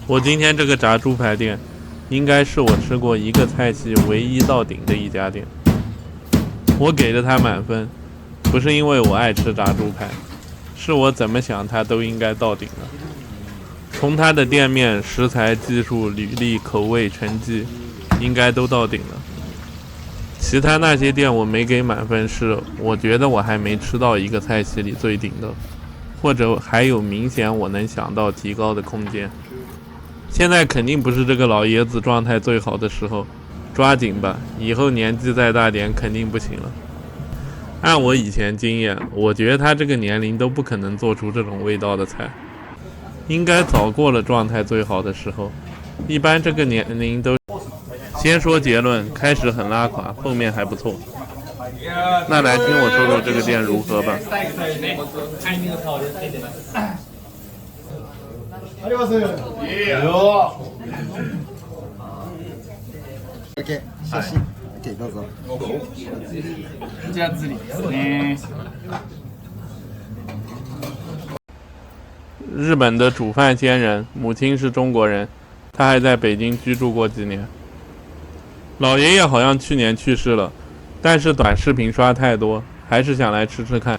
我今天这个炸猪排店，应该是我吃过一个菜系唯一到顶的一家店。我给了它满分，不是因为我爱吃炸猪排，是我怎么想它都应该到顶了。从它的店面、食材、技术、履历、口味、成绩，应该都到顶了。其他那些店我没给满分，是我觉得我还没吃到一个菜系里最顶的，或者还有明显我能想到提高的空间。现在肯定不是这个老爷子状态最好的时候，抓紧吧，以后年纪再大点肯定不行了。按我以前经验，我觉得他这个年龄都不可能做出这种味道的菜，应该早过了状态最好的时候。一般这个年龄都先说结论，开始很拉垮，后面还不错。那来听我说说这个店如何吧。OK、写真。OK、どうぞ。じゃあ釣りですね。日本的煮饭仙人，母亲是中国人，他还在北京居住过几年。老爷爷好像去年去世了，但是短视频刷太多，还是想来吃吃看。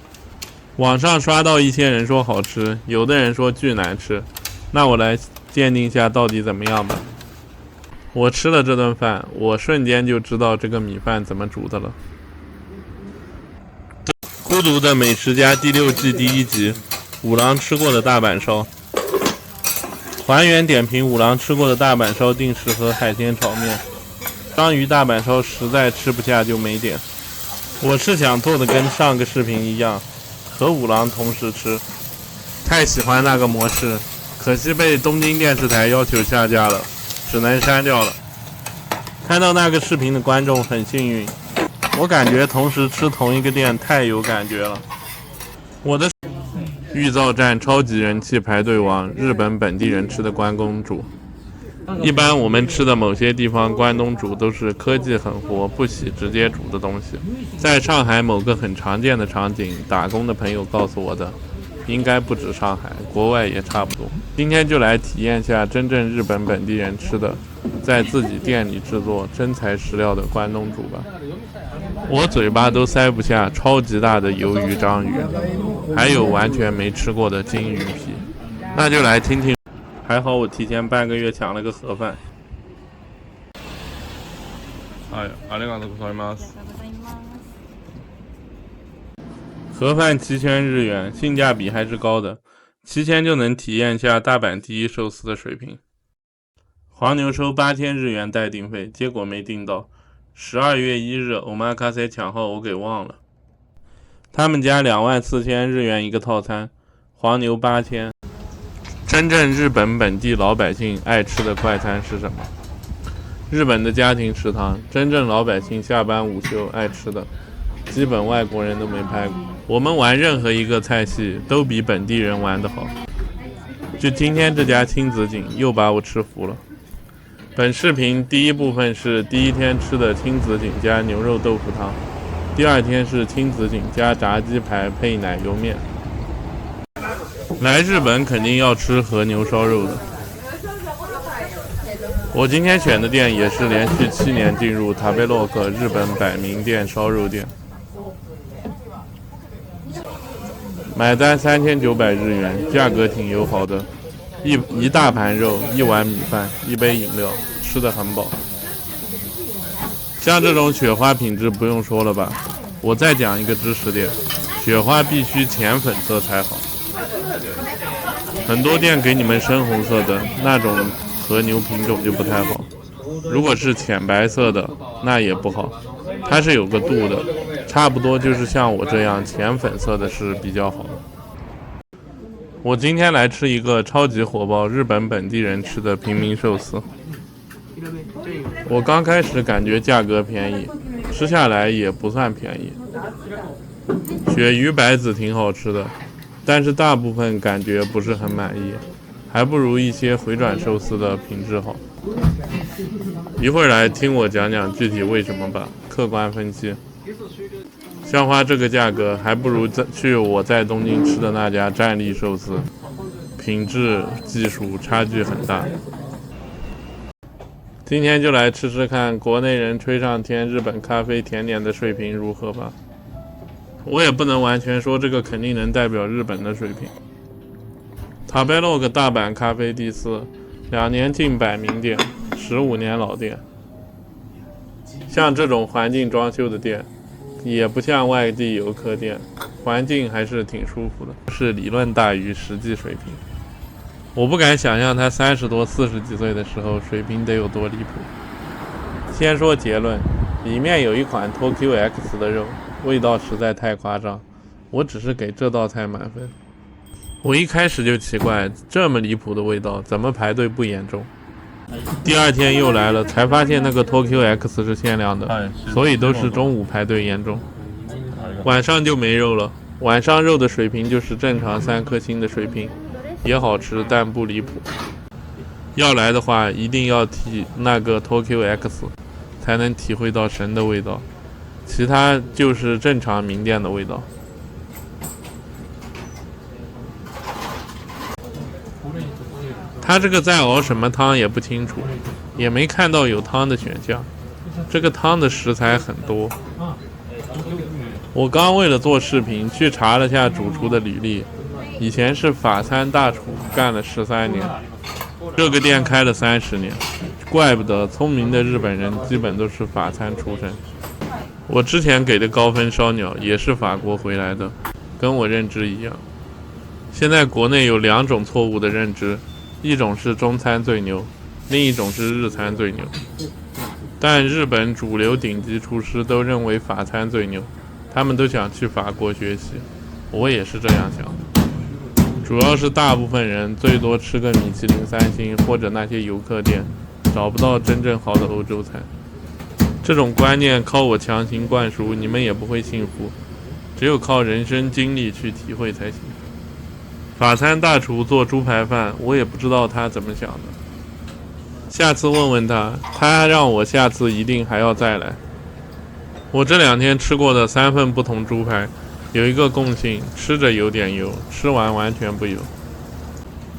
网上刷到一些人说好吃，有的人说巨难吃，那我来鉴定一下到底怎么样吧。我吃了这顿饭，我瞬间就知道这个米饭怎么煮的了。孤独的美食家第6季第1集，五郎吃过的大阪烧。还原点评五郎吃过的大阪烧定时和海鲜炒面。章鱼大阪烧实在吃不下就没点。我是想做的跟上个视频一样，和五郎同时吃。太喜欢那个模式，可惜被东京电视台要求下架了，只能删掉了。看到那个视频的观众很幸运，我感觉同时吃同一个店太有感觉了。我的玉造站超级人气排队王，日本本地人吃的关东煮。一般我们吃的某些地方关东煮都是科技很活，不洗直接煮的东西。在上海某个很常见的场景，打工的朋友告诉我的，应该不止上海，国外也差不多。今天就来体验下真正日本本地人吃的，在自己店里制作真材实料的关东煮吧。我嘴巴都塞不下超级大的鱿鱼章鱼，还有完全没吃过的金鱼皮。那就来听听。还好我提前半个月抢了个盒饭。哎，ありがとうございます。盒饭7000日元，性价比还是高的，7000就能体验下大阪第一寿司的水平。黄牛收8000日元待订费，结果没订到。12月1日Omakase抢号我给忘了。他们家24000日元一个套餐，黄牛8000。真正日本本地老百姓爱吃的快餐是什么？日本的家庭食堂，真正老百姓下班午休爱吃的，基本外国人都没拍过。我们玩任何一个菜系都比本地人玩得好。就今天这家亲子井又把我吃服了。本视频第一部分是第一天吃的亲子井加牛肉豆腐汤，第2天是亲子井加炸鸡排配奶油面。来日本肯定要吃和牛烧肉的。我今天选的店也是连续7年进入塔贝洛克日本百名店烧肉店。买单3900日元，价格挺友好的，一大盘肉，1碗米饭，1杯饮料，吃得很饱。像这种雪花品质不用说了吧。我再讲一个知识点，雪花必须浅粉色才好。很多店给你们深红色的那种和牛品种就不太好，如果是浅白色的那也不好，它是有个度的，差不多就是像我这样浅粉色的是比较好的。我今天来吃一个超级火爆日本本地人吃的平民寿司。我刚开始感觉价格便宜，吃下来也不算便宜。鳕鱼白子挺好吃的，但是大部分感觉不是很满意，还不如一些回转寿司的品质好。一会儿来听我讲讲具体为什么吧，客观分析。像花这个价格，还不如去我在东京吃的那家站立寿司，品质技术差距很大。今天就来吃吃看国内人吹上天日本咖啡甜点的水平如何吧。我也不能完全说这个肯定能代表日本的水平。Tabelog 大阪咖啡第4，2年近100名店，15年老店。像这种环境装修的店，也不像外地游客店，环境还是挺舒服的，是理论大于实际水平。我不敢想象他30多、40几岁的时候水平得有多离谱。先说结论，里面有一款 Tokyo X 的肉，味道实在太夸张，我只是给这道菜满分。我一开始就奇怪，这么离谱的味道，怎么排队不严重？第二天又来了，才发现那个 Tokyo X 是限量的，所以都是中午排队严重。晚上就没肉了，晚上肉的水平就是正常3颗星的水平。也好吃，但不离谱。要来的话，一定要提那个 Tokyo X， 才能体会到神的味道。其他就是正常名店的味道。他这个在熬什么汤也不清楚，也没看到有汤的选项。这个汤的食材很多。我刚为了做视频去查了下主厨的履历。以前是法餐大厨，干了13年，这个店开了30年，怪不得聪明的日本人基本都是法餐出身。我之前给的高分烧鸟也是法国回来的，跟我认知一样。现在国内有2种错误的认知，一种是中餐最牛，另一种是日餐最牛。但日本主流顶级厨师都认为法餐最牛，他们都想去法国学习，我也是这样想的。主要是大部分人最多吃个米其林3星或者那些游客店，找不到真正好的欧洲菜。这种观念靠我强行灌输，你们也不会信服，只有靠人生经历去体会才行。法餐大厨做猪排饭，我也不知道他怎么想的。下次问问他，他让我下次一定还要再来。我这2天吃过的3份不同猪排，有一个共性，吃着有点油，吃完完全不油。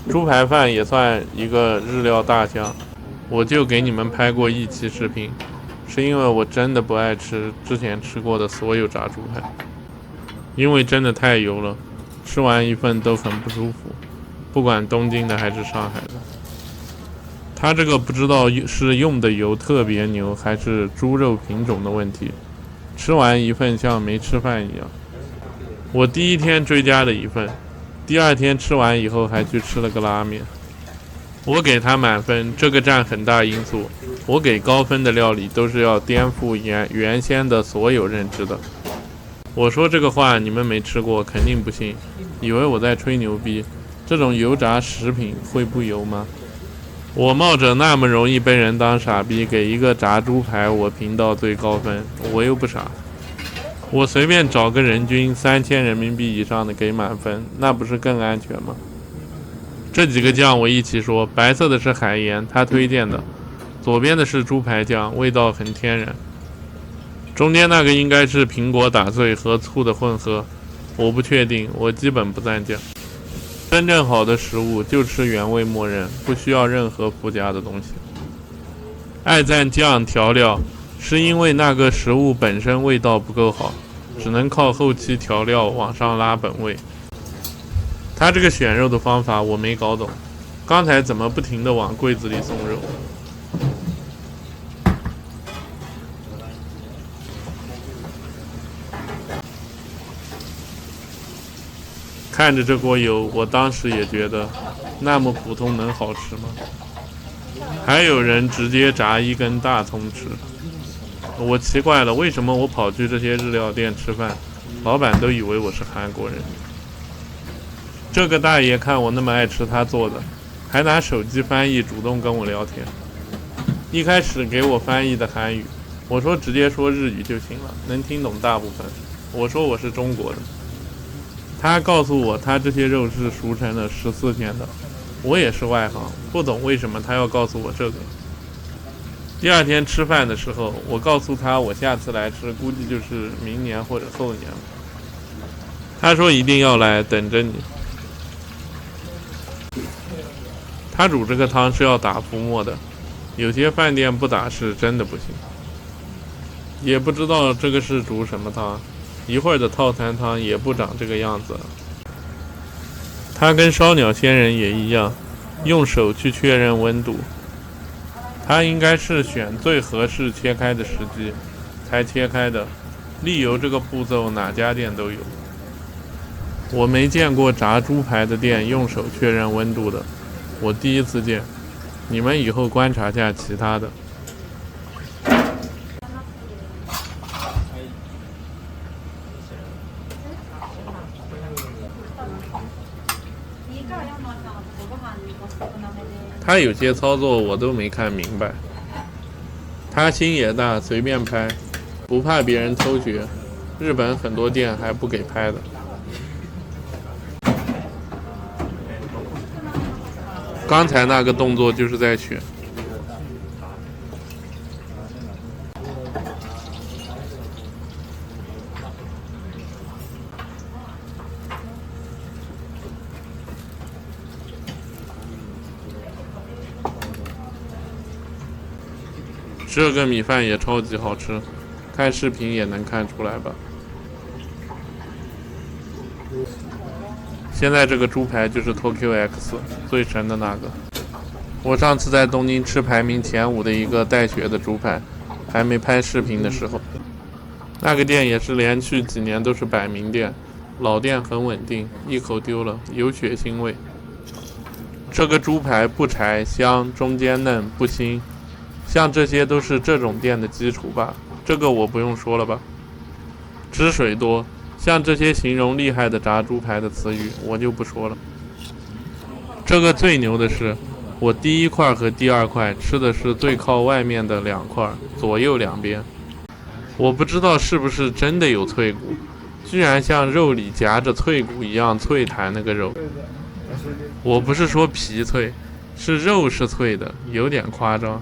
猪排饭也算一个日料大项，我就给你们拍过1期视频，是因为我真的不爱吃之前吃过的所有炸猪排，因为真的太油了，吃完一份都很不舒服，不管东京的还是上海的。他这个不知道是用的油特别牛，还是猪肉品种的问题，吃完一份像没吃饭一样。我第1天追加了1份，第2天吃完以后还去吃了个拉面。我给他满分，这个占很大因素。我给高分的料理都是要颠覆原先的所有认知的。我说这个话你们没吃过，肯定不信，以为我在吹牛逼。这种油炸食品会不油吗？我冒着那么容易被人当傻逼，给一个炸猪排我评到最高分，我又不傻。我随便找个人均3000人民币以上的给满分，那不是更安全吗？这几个酱我一起说，白色的是海盐，他推荐的，左边的是猪排酱，味道很天然，中间那个应该是苹果打碎和醋的混合，我不确定，我基本不蘸酱。真正好的食物就吃原味默认，不需要任何附加的东西。爱蘸酱调料是因为那个食物本身味道不够好，只能靠后期调料往上拉本味。他这个选肉的方法我没搞懂，刚才怎么不停地往柜子里送肉？看着这锅油，我当时也觉得，那么普通能好吃吗？还有人直接炸一根大葱吃。我奇怪了，为什么我跑去这些日料店吃饭，老板都以为我是韩国人？这个大爷看我那么爱吃他做的，还拿手机翻译主动跟我聊天。一开始给我翻译的韩语，我说直接说日语就行了，能听懂大部分。我说我是中国的。他告诉我他这些肉是熟成了14天的，我也是外行，不懂为什么他要告诉我这个。第2天吃饭的时候，我告诉他我下次来吃，估计就是明年或者后年了。他说一定要来，等着你。他煮这个汤是要打浮沫的，有些饭店不打是真的不行。也不知道这个是煮什么汤，一会儿的套餐汤也不长这个样子。它跟烧鸟仙人也一样，用手去确认温度。它应该是选最合适切开的时机才切开的，沥油这个步骤哪家店都有。我没见过炸猪排的店用手确认温度的，我第一次见。你们以后观察下其他的。他有些操作我都没看明白。他心也大，随便拍，不怕别人偷学。日本很多店还不给拍的。刚才那个动作就是在选。这个米饭也超级好吃，看视频也能看出来吧。现在这个猪排就是 Tokyo X 最神的那个。我上次在东京吃排名前5的一个带血的猪排，还没拍视频的时候，那个店也是连续几年都是百名店，老店很稳定，一口丢了，有血腥味。这个猪排不柴香，中间嫩不腥，像这些都是这种店的基础吧，这个我不用说了吧。汁水多，像这些形容厉害的炸猪排的词语我就不说了。这个最牛的是，我第一块和第二块吃的是最靠外面的2块，左右两边。我不知道是不是真的有脆骨，居然像肉里夹着脆骨一样脆弹那个肉。我不是说皮脆，是肉是脆的，有点夸张。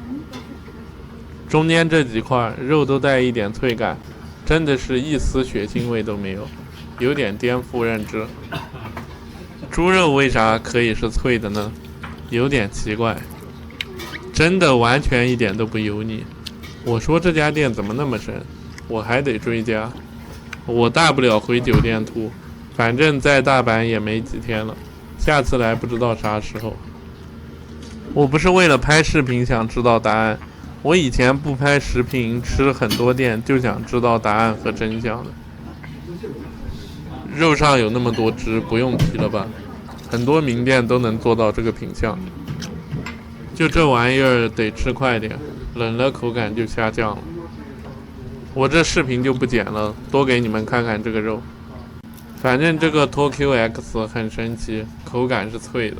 中间这几块肉都带一点脆感，真的是一丝血腥味都没有，有点颠覆认知。猪肉为啥可以是脆的呢？有点奇怪，真的完全一点都不油腻。我说这家店怎么那么神，我还得追加。我大不了回酒店吐，反正在大阪也没几天了，下次来不知道啥时候。我不是为了拍视频想知道答案，我以前不拍视频吃很多店就想知道答案和真相的。肉上有那么多汁，不用提了吧，很多名店都能做到这个品相。就这玩意儿得吃快点，冷了口感就下降了。我这视频就不剪了，多给你们看看这个肉。反正这个 Tokyo X 很神奇，口感是脆的。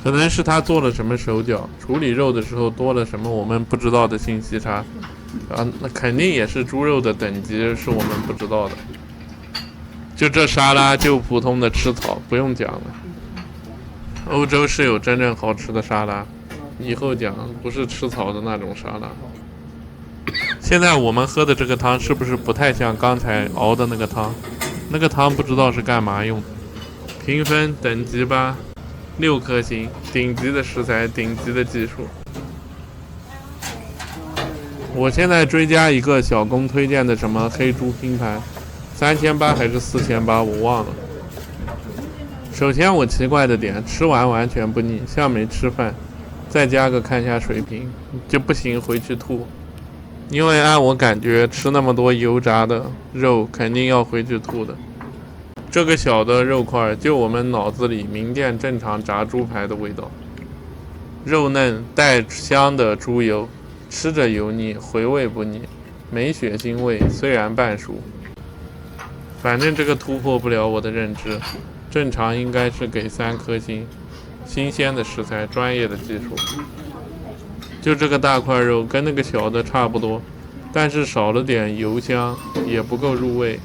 可能是他做了什么手脚，处理肉的时候多了什么我们不知道的信息差。那肯定也是猪肉的等级是我们不知道的。就这沙拉就普通的吃草，不用讲了。欧洲是有真正好吃的沙拉，以后讲，不是吃草的那种沙拉。现在我们喝的这个汤是不是不太像刚才熬的那个汤？那个汤不知道是干嘛用的。评分等级吧，6颗星，顶级的食材，顶级的技术。我现在追加一个小工推荐的什么黑猪拼盘，3800还是4800我忘了。首先我奇怪的点，吃完完全不腻，像没吃饭，再加个看下水平就不行，回去吐。因为按我感觉吃那么多油炸的肉肯定要回去吐的。这个小的肉块就我们脑子里名店正常炸猪排的味道，肉嫩带香的猪油，吃着油腻，回味不腻，没血腥味，虽然半熟。反正这个突破不了我的认知，正常应该是给3颗星。新鲜的食材，专业的技术。就这个大块肉跟那个小的差不多，但是少了点油香，也不够入味，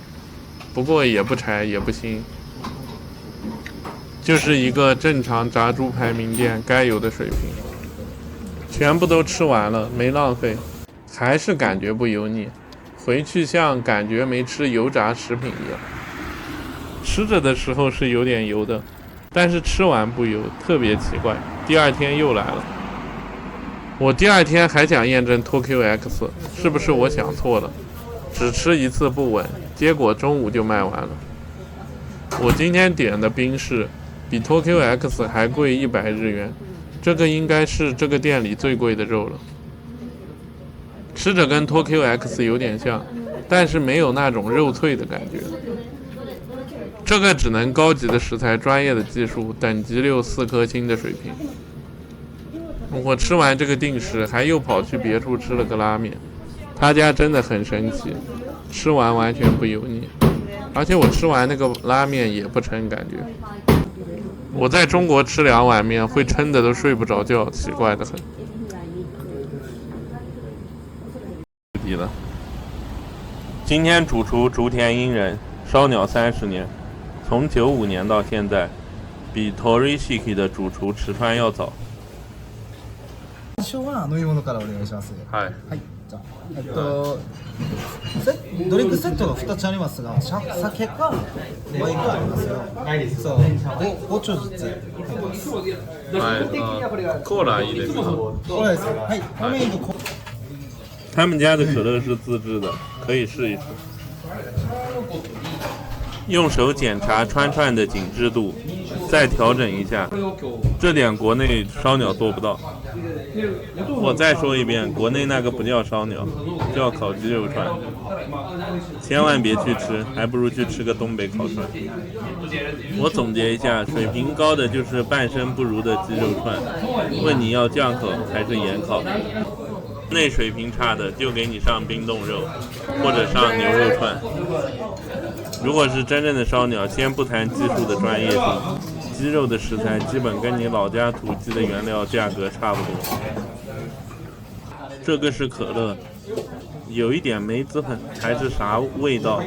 不过也不柴也不腥，就是一个正常炸猪排名店该有的水平。全部都吃完了，没浪费，还是感觉不油腻，回去像感觉没吃油炸食品一样。吃着的时候是有点油的，但是吃完不油，特别奇怪，第二天又来了。我第二天还想验证 Tokyo X 是不是我想错了，只吃一次不稳，结果中午就卖完了。我今天点的冰室比 Tokyo X 还贵100日元，这个应该是这个店里最贵的肉了。吃着跟 Tokyo X 有点像，但是没有那种肉脆的感觉。这个只能高级的食材、专业的技术、等级6、4颗星的水平。我吃完这个定时，还又跑去别处吃了个拉面，他家真的很神奇，吃完完全不油腻，而且我吃完那个拉面也不撑，感觉。我在中国吃2碗面会撑得都睡不着觉，奇怪的很。今天主厨竹田英人，烧鸟30年，从95年到现在，比 Torishiki 的主厨池川要早。最初は飲み物からお願いします。はい。はい。じゃあドリンクセットが2つありますが、酒かワインがありますよ。そう。5丁ずつ入ってます。はい。コーラいいですか？コーラですか？はい。ラーメンとコーラ。他们家的可乐是自制的，可以试一试。用手检查串串的紧致度，再调整一下，这点国内烧鸟做不到。我再说一遍，国内那个不叫烧鸟，叫烤鸡肉串，千万别去吃，还不如去吃个东北烤串。我总结一下，水平高的就是半生不如的鸡肉串，问你要酱烤还是盐烤。内水平差的就给你上冰冻肉，或者上牛肉串。如果是真正的烧鸟，先不谈技术的专业性，鸡肉的食材基本跟你老家土鸡的原料价格差不多。这个是可乐，有一点梅子粉还是啥味道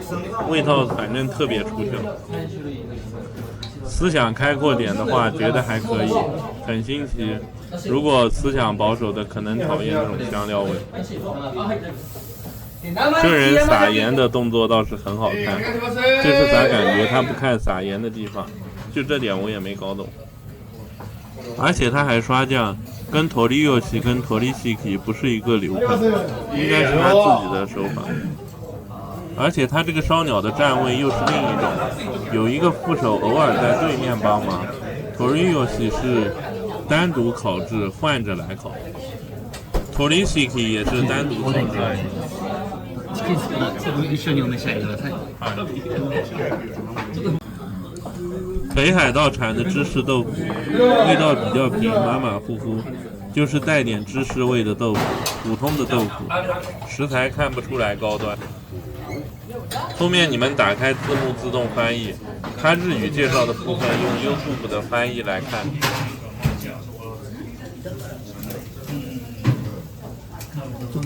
反正特别出挑。思想开阔点的话，觉得还可以，很新奇。如果思想保守的，可能讨厌这种香料味。这人撒盐的动作倒是很好看，就是咋感觉他不看撒盐的地方，就这点我也没搞懂。而且他还刷酱，跟Toriyoshi跟Torishiki不是一个流派，应该是他自己的手法。而且他这个烧鸟的站位又是另一种，有一个副手偶尔在对面帮忙。Toriyoshi是单独烤制，换着来烤。Torishiki 也是单独烤制。一緒にお召し上がりください。北海道产的芝士豆腐，味道比较平，马马虎虎，就是带点芝士味的豆腐，普通的豆腐，食材看不出来高端。后面你们打开字幕自动翻译，它日语介绍的部分用 YouTube 的翻译来看。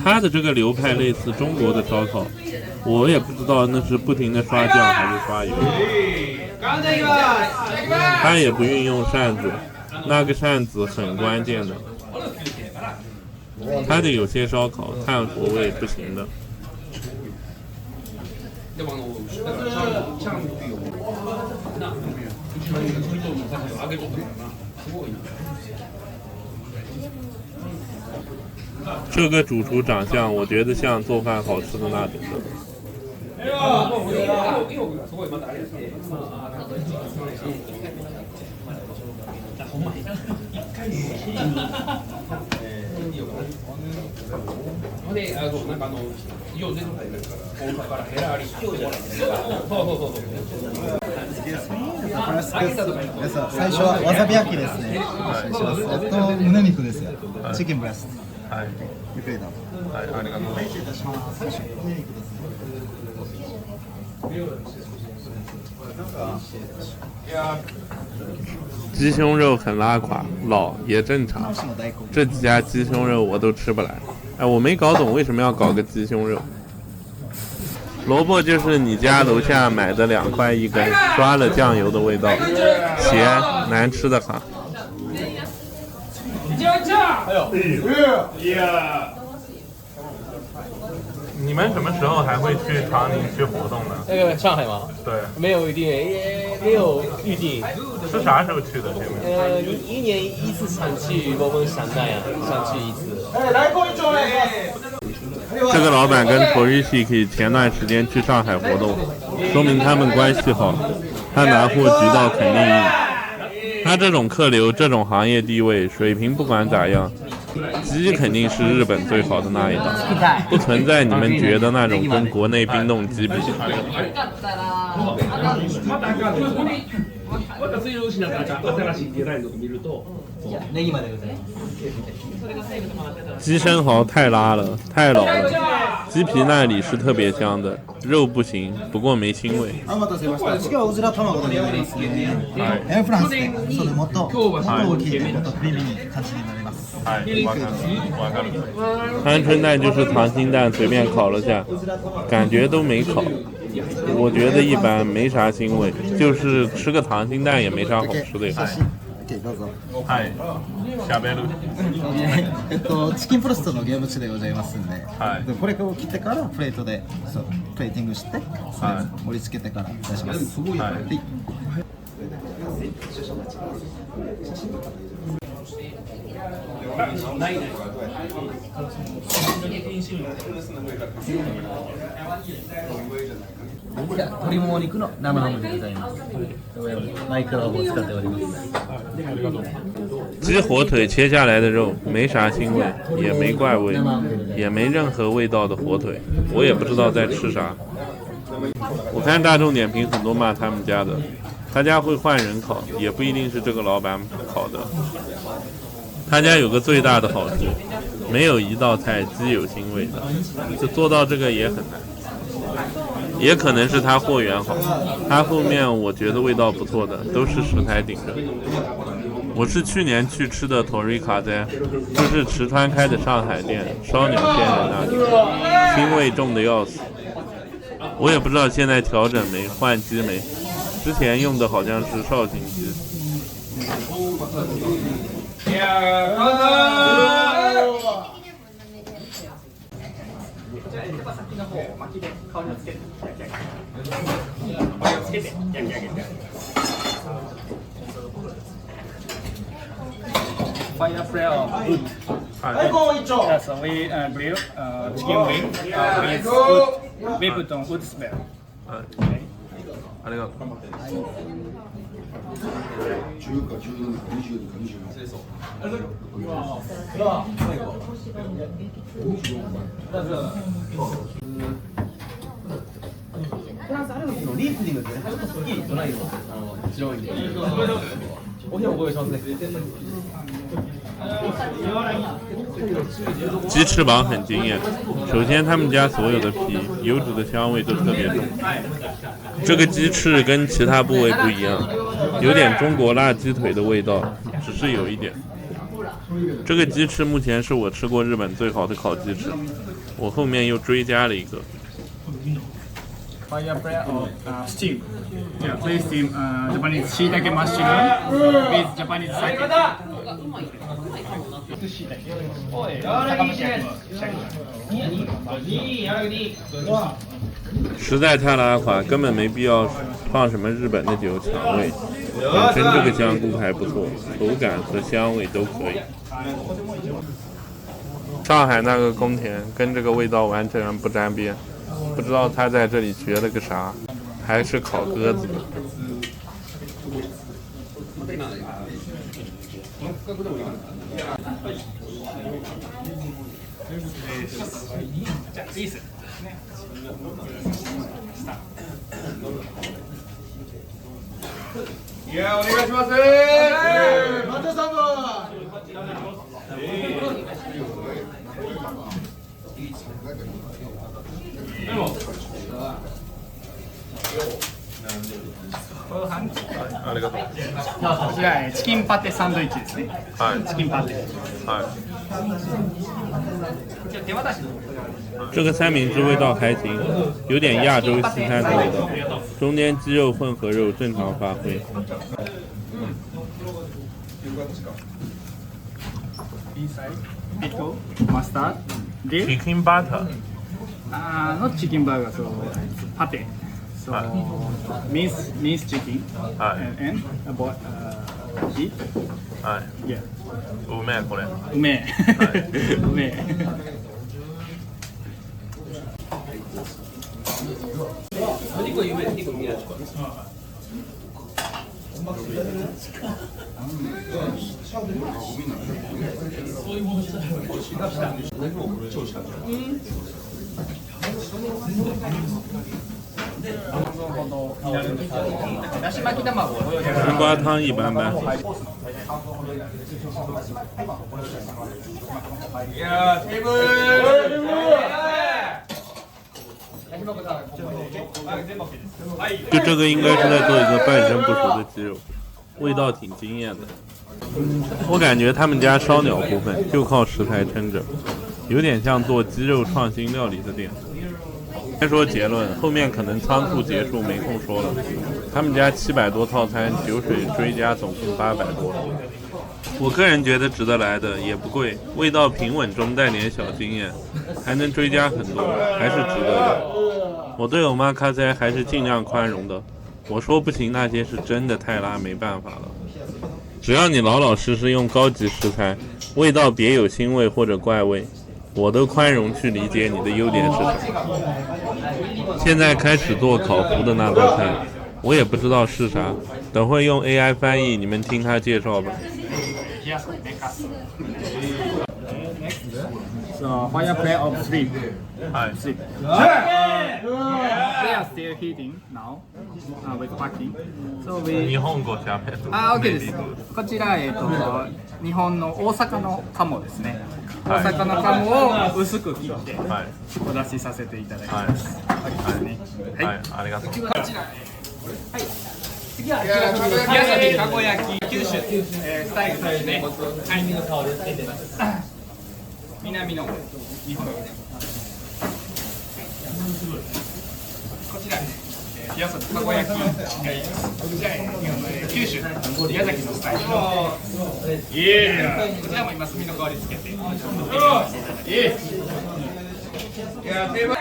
它的这个流派类似中国的烧烤，我也不知道那是不停的刷酱还是刷油。它也不运用扇子，那个扇子很关键的。它的有些烧烤炭火味不行的。这个主厨长相，我觉得像做饭好吃的那种的。最初はわさび焼きですね。胸肉ですよ。チキンブレスト。はい。ゆっくりどうぞ。はい、ありがとうございます。最初胸肉ですね。鸡胸肉很拉垮，老也正常。这几家鸡胸肉我都吃不来。哎，我没搞懂为什么要搞个鸡胸肉。萝卜就是你家楼下买的2块1根，刷了酱油的味道，咸难吃的很。你们什么时候还会去长宁去活动呢？那个上海吗？对，没有预定，也有预定，是啥时候去的？这边？一年一次想去我们山代啊，想去一次。这个老板跟Torishiki前段时间去上海活动，说明他们关系好，他拿货渠道肯定硬。他这种客流，这种行业地位，水平不管咋样，鸡肯定是日本最好的那一档，不存在你们觉得那种跟国内冰冻鸡比。鸡生蚝太拉了，太老了，鸡皮那里是特别香的，肉不行，不过没腥味。お待たせしました。次はうずら卵でございますね。フランスで、それもっと大きいもっとクリーミーな感じになります。鹌鹑蛋就是溏心蛋，随便烤了下，感觉都没烤。我觉得一般，没啥腥味，就是吃个溏心蛋也没啥好吃的呀。どうぞ。はい。しゃべる。チキンブロストのゲーム中でございますんで、はい、これを切ってからプレートでプレーティングして、はい、盛り付けてから出します。はい。はい鶏もも肉の生ハムでございます。マイクロを使っております。鸡火腿切下来的肉没啥腥味，也没怪味，也没任何味道的火腿，我也不知道在吃啥。我看大众点评很多骂他们家的，他家会换人烤，也不一定是这个老板烤的。他家有个最大的好处，没有一道菜鸡有腥味的，就做到这个也很难。也可能是他货源好，他后面我觉得味道不错的都是食材顶着。我是去年去吃的Torika在，就是池川开的上海店烧鸟仙人那里，腥味重的要死。我也不知道现在调整没换鸡没，之前用的好像是绍兴鸡。Fire flare wood. Yes, we grill chicken wing with wood. We put on wood smell. ありがとう。フランスあるのリーズニングってちょっとスッキリとないよ。白いんで。お部屋をご用意しますね。鸡翅膀很惊艳，首先他们家所有的皮油脂的香味都特别重。这个鸡翅跟其他部位不一样，有点中国辣鸡腿的味道，只是有一点。这个鸡翅目前是我吃过日本最好的烤鸡翅，我后面又追加了一个。Fire flare or steam. Yeah, please steam Japanese shiitake mushroom with Japanese sake. 实在太拉垮，根本没必要放什么日本的酒抢味。本身这个香菇还不错，口感和香味都可以。上海那个宫田跟这个味道完全不沾边，不知道他在这里学了个啥，还是烤鸽子的。いや、お願いします。マテさんも。ありがとう。こちらチキンパテサンドイッチですね。はい。チキンパテ。はい。这个三明治味道还行，有点亚洲西餐的味道，中间鸡肉混合肉正常发挥。Pickle, mustard, dip. Chicken butter. Not chicken burger, so pate. So minced chicken はい and about beef. はい Yeah. うめえこれうめえ。うめえ。だし巻き卵をご用意南瓜汤一般般。いやー、テーブル就这个应该是在做一个半生不熟的鸡肉，味道挺惊艳的。我感觉他们家烧鸟部分就靠食材撑着，有点像做鸡肉创新料理的店。先说结论，后面可能仓促结束，没空说了。他们家700多套餐，酒水追加总共800多。我个人觉得值得来的，也不贵，味道平稳中带点小惊艳，还能追加很多，还是值得的。我对欧玛卡塞还是尽量宽容的，我说不行那些是真的太辣，没办法了。只要你老老实实用高级食材，味道别有腥味或者怪味，我都宽容去理解你的优点是什么。现在开始做烤麸的那道菜，我也不知道是啥，等会用 AI 翻译，你们听他介绍吧。So fire plate of sleep. はい。 Sleep. They are still heating now with packing. So 日 we 本語しゃべる。OK です。こちら日本の大阪の鴨ですね。大阪の鴨を薄く切ってはい。お出しさせていただきはい。ます。はいね。はい。ありがとう。次は火遊びかご焼き九州スタイルですね。はい。南の日本。こちら火遊びかご焼きこちら九州宮崎のスタイル。こちらも今炭の香りつけて。いや、テーブル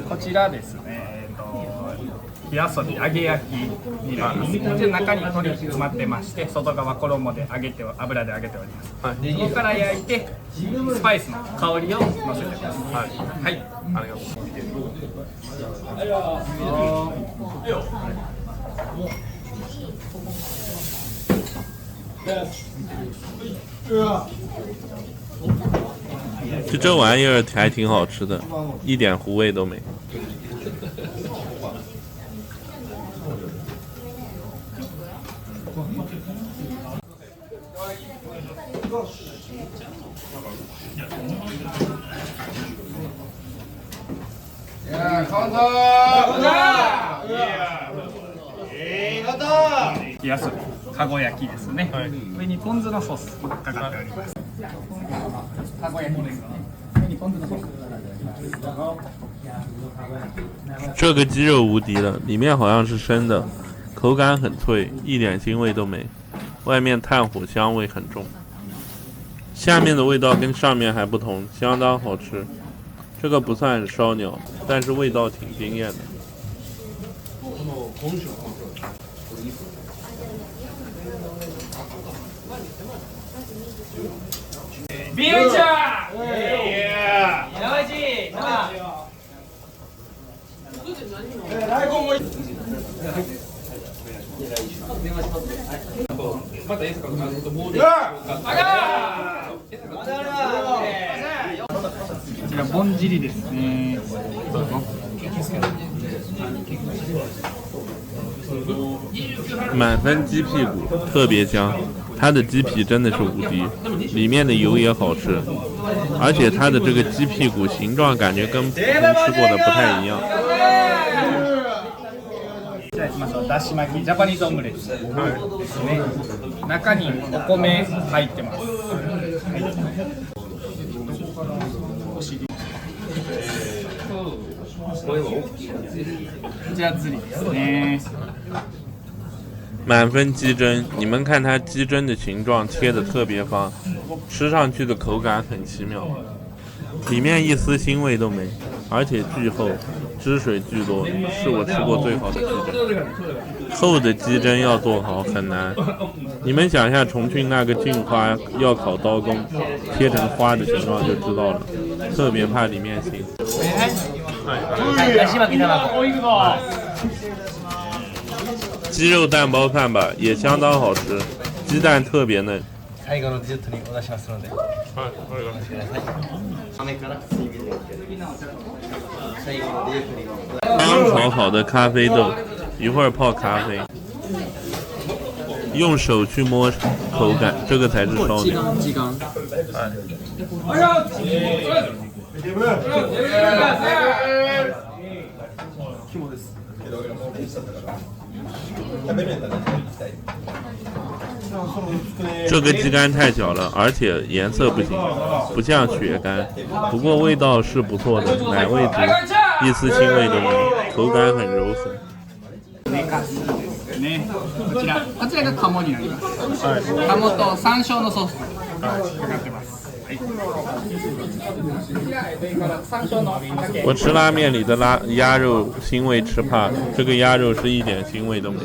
こちらですね、火遊び揚げ焼きになります。こちら中に鶏詰まってまして、外側衣で揚げて油で揚げております。はい。ここから焼いてスパイスの香りをのせてます。はい。はい。ありがとう。就这玩意儿还挺好吃的，一点糊味都没。いやー、カウンター火遊びかご焼きですね。上にポン酢のソースかかっております。かご焼きですね。上にポン酢のソース。这个鸡肉无敌了，里面好像是生的，口感很脆，一点腥味都没，外面炭火香味很重，下面的味道跟上面还不同，相当好吃。这个不算烧鸟，但是味道挺惊艳的。ビール茶。生地。こちらぼんじりですね。どうぞ。满分鸡屁股特别香，它的鸡皮真的是无敌，里面的油也好吃，而且它的这个鸡屁股形状感觉跟普通吃过的不太一样。じゃあ行きましょう。だし巻きジャパニーズオムレツですね。中にお米入ってます。はい。お尻。こちらズリですね。满分鸡胗，你们看它鸡胗的形状切得特别方，吃上去的口感很奇妙，里面一丝腥味都没，而且巨厚，汁水巨多，是我吃过最好的鸡胗。厚的鸡胗要做好很难，你们想一下重庆那个镜花要烤刀工，切成花的形状就知道了，特别怕里面腥。鸡肉蛋包饭吧，也相当好吃，鸡蛋特别嫩。最後のデザートにお出しますので。はい、お願いします。豆から水面に最後のデザートに。刚炒好的咖啡豆，一会儿泡咖啡，用手去摸口感，这个才是烧鸟。这个鸡肝太小了，而且颜色不行，不像血肝，不过味道是不错的，奶味足，一丝腥味都没，口感很柔顺。ね、こちらが鴨になります。鴨と山椒のソースかかってます。我吃拉面里的鸭肉腥味吃怕了，这个鸭肉是一点腥味都没。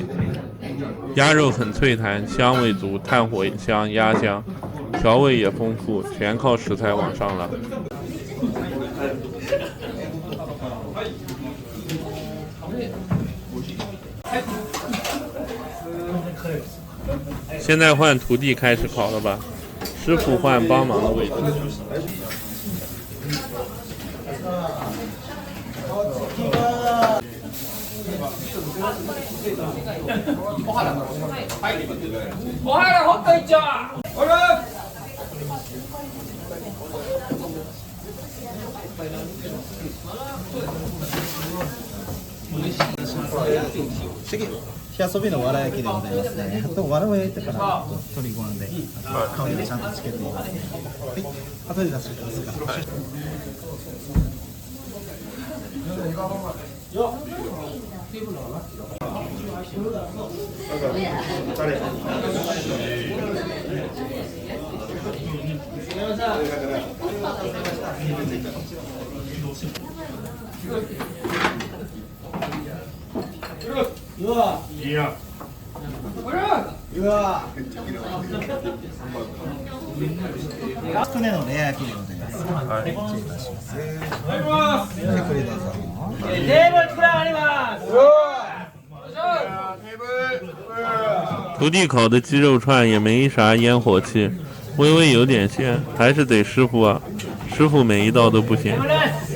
鸭肉很脆弹，香味足，炭火香，鸭香，调味也丰富，全靠食材往上拉。现在换徒弟开始烤了吧？师傅换帮忙的位置。おはらほっといっちゃおる。次、火遊びのわら焼きでございますね。あとわらを焼いてから取り込んで、香りをちゃんとつけていただいて、はい、後で出してください。はいつくねのレア焼きでございます。はい、失礼いたします。ゆっくりどうぞ。徒弟烤的鸡肉串也没啥烟火气，微微有点咸，还是得师傅啊，师傅每一道都不咸。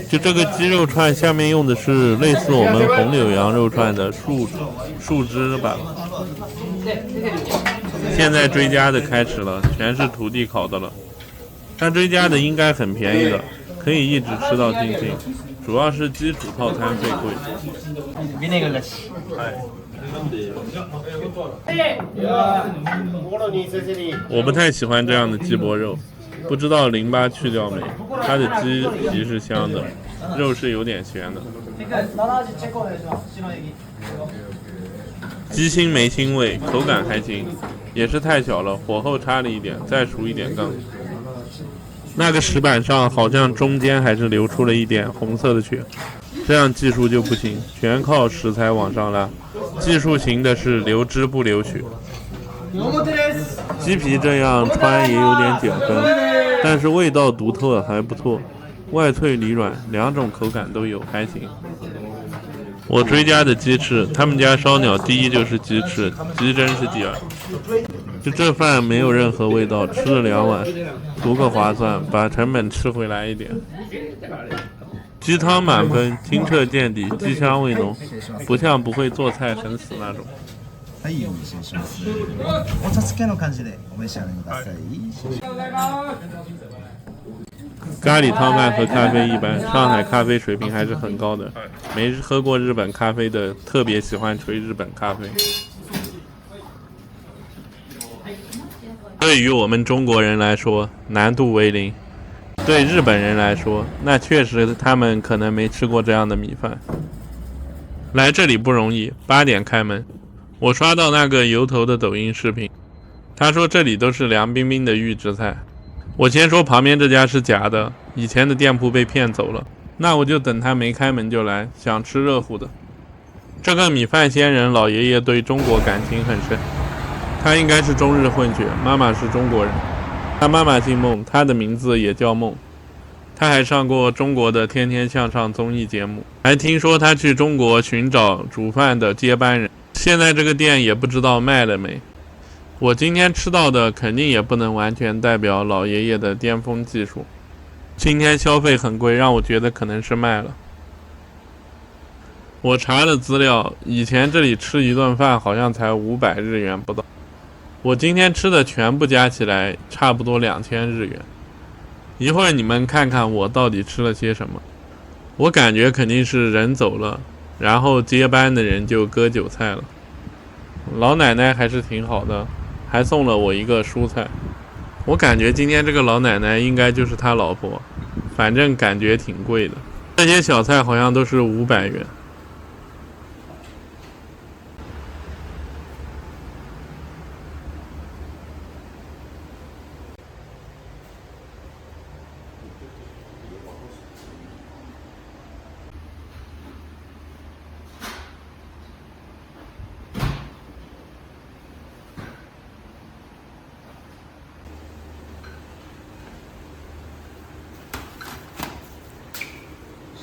就这个鸡肉串下面用的是类似我们红柳羊肉串的树枝吧。现在追加的开始了，全是徒弟烤的了。但追加的应该很便宜的，可以一直吃到尽兴。主要是基础套餐最贵。我不太喜欢这样的鸡脖肉，不知道淋巴去掉没？它的鸡皮是香的，肉是有点咸的。鸡心没腥味，口感还行，也是太小了，火候差了一点，再熟一点更。那个石板上好像中间还是流出了一点红色的血，这样技术就不行，全靠食材往上拉。技术型的是留汁不流血。鸡皮这样穿也有点减分，但是味道独特还不错，外脆里软，两种口感都有，还行。我追加的鸡翅，他们家烧鸟第一就是鸡翅，鸡胗是第二。就这饭没有任何味道，吃了2碗，图个划算，把成本吃回来一点。鸡汤满分，清澈见底，鸡香味浓，不像不会做菜很死那种。はい、お召し上がりします。お茶漬けの感じでお召し上がりください。咖喱汤饭和咖啡一般，上海咖啡水平还是很高的。没喝过日本咖啡的，特别喜欢吹日本咖啡。对于我们中国人来说，难度为0。对日本人来说，那确实他们可能没吃过这样的米饭。来这里不容易，8点开门。我刷到那个油头的抖音视频，他说这里都是凉冰冰的预制菜。我先说旁边这家是假的，以前的店铺被骗走了。那我就等他没开门就来，想吃热乎的。这个米饭仙人老爷爷对中国感情很深，他应该是中日混血，妈妈是中国人。他妈妈姓孟，他的名字也叫孟。他还上过中国的《天天向上》综艺节目，还听说他去中国寻找煮饭的接班人。现在这个店也不知道卖了没。我今天吃到的肯定也不能完全代表老爷爷的巅峰技术。今天消费很贵，让我觉得可能是卖了。我查了资料，以前这里吃一顿饭好像才500日元不到。我今天吃的全部加起来差不多2000日元。一会儿你们看看我到底吃了些什么。我感觉肯定是人走了，然后接班的人就割韭菜了。老奶奶还是挺好的，还送了我一个蔬菜。我感觉今天这个老奶奶应该就是他老婆，反正感觉挺贵的。这些小菜好像都是500元。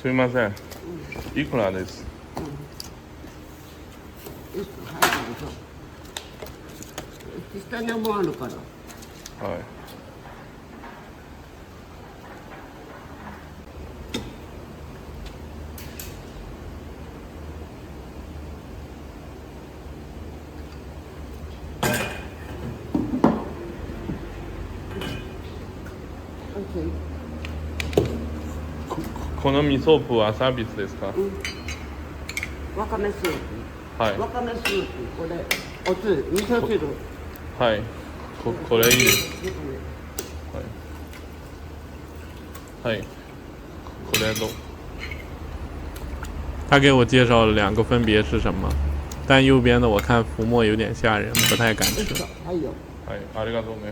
すいません。いくらです？下にもあるから。はい。この味噌プはサービスですか？わかめスープ。はい。わかめスープ、これ、おつゆ、味噌汁。はい。これいいです。はい。はい。これどう？他给我介绍了2个分别是什么，但右边的我看浮沫有点吓人，不太敢吃。はいよ。はい、ありがとうね。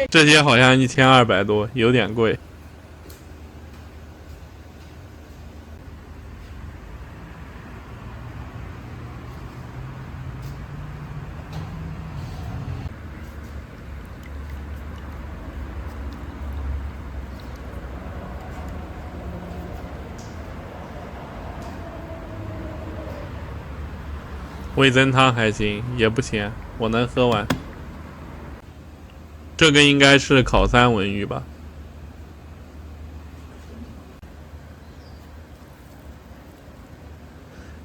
这些好像1200多，有点贵。味噌汤还行，也不咸，我能喝完。这个应该是烤三文鱼吧？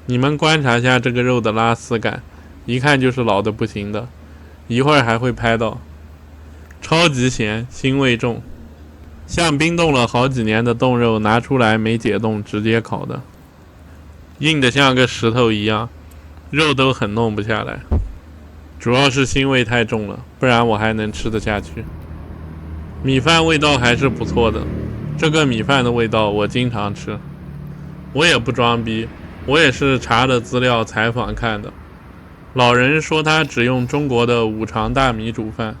你们观察一下这个肉的拉丝感，一看就是老的不行的，一会儿还会拍到。超级咸，腥味重，像冰冻了好几年的冻肉拿出来没解冻直接烤的，硬的像个石头一样。肉都很弄不下来，主要是腥味太重了，不然我还能吃得下去。米饭味道还是不错的，这个米饭的味道我经常吃。我也不装逼，我也是查的资料采访看的。老人说他只用中国的五常大米煮饭，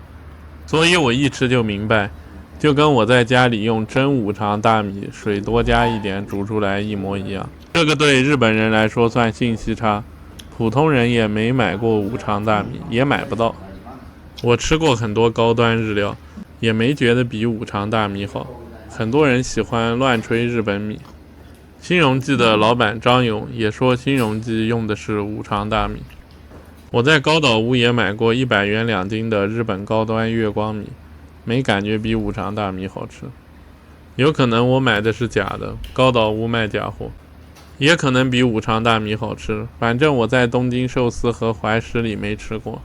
所以我一吃就明白，就跟我在家里用真五常大米，水多加一点煮出来一模一样。这个对日本人来说算信息差。普通人也没买过五常大米，也买不到。我吃过很多高端日料，也没觉得比五常大米好。很多人喜欢乱吹日本米。新荣记的老板张勇也说新荣记用的是五常大米。我在高岛屋也买过100元2斤的日本高端月光米，没感觉比五常大米好吃。有可能我买的是假的，高岛屋卖假货。也可能比五常大米好吃，反正我在东京寿司和怀石里没吃过。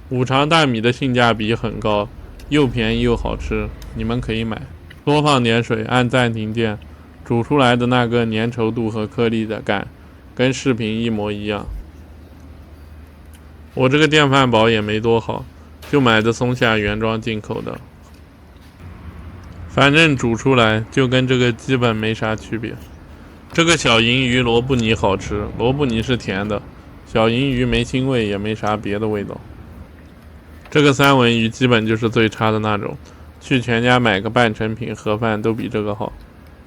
五常大米的性价比很高，又便宜又好吃，你们可以买。多放点水，按暂停键，煮出来的那个粘稠度和颗粒的感，跟视频一模一样。我这个电饭煲也没多好，就买的松下原装进口的。反正煮出来就跟这个基本没啥区别。这个小银鱼萝卜泥好吃，萝卜泥是甜的，小银鱼没腥味，也没啥别的味道。这个三文鱼基本就是最差的那种，去全家买个半成品盒饭都比这个好。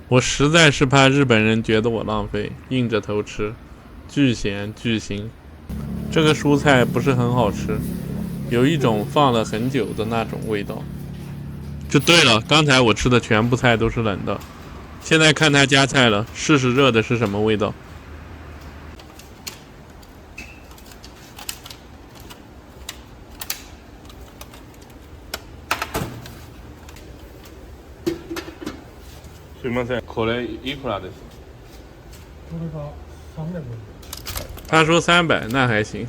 我实在是怕日本人觉得我浪费，硬着头吃，巨咸巨腥。这个蔬菜不是很好吃，有一种放了很久的那种味道。就对了，刚才我吃的全部菜都是冷的，现在看它加菜了，试试热的是什么味道。すいません、これいくらです？これが300。他说300，那还行。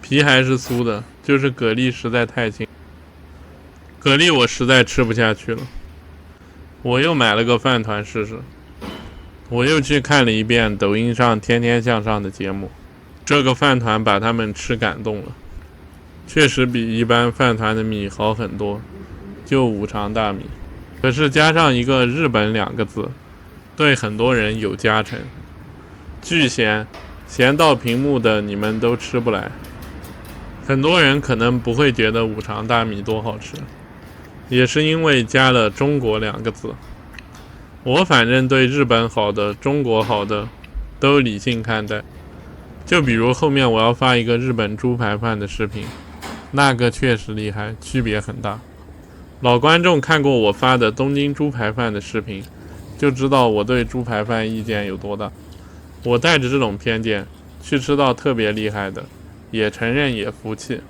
皮还是酥的，就是蛤蜊实在太轻，蛤蜊我实在吃不下去了。我又买了个饭团试试。我又去看了一遍抖音上天天向上的节目，这个饭团把他们吃感动了，确实比一般饭团的米好很多，就五常大米，可是加上一个日本2个字，对很多人有加成。巨咸，咸到屏幕的你们都吃不来。很多人可能不会觉得五常大米多好吃，也是因为加了中国2个字。我反正对日本好的、中国好的都理性看待。就比如后面我要发一个日本猪排饭的视频，那个确实厉害，区别很大。老观众看过我发的东京猪排饭的视频，就知道我对猪排饭意见有多大。我带着这种偏见去吃到特别厉害的，也承认也服气。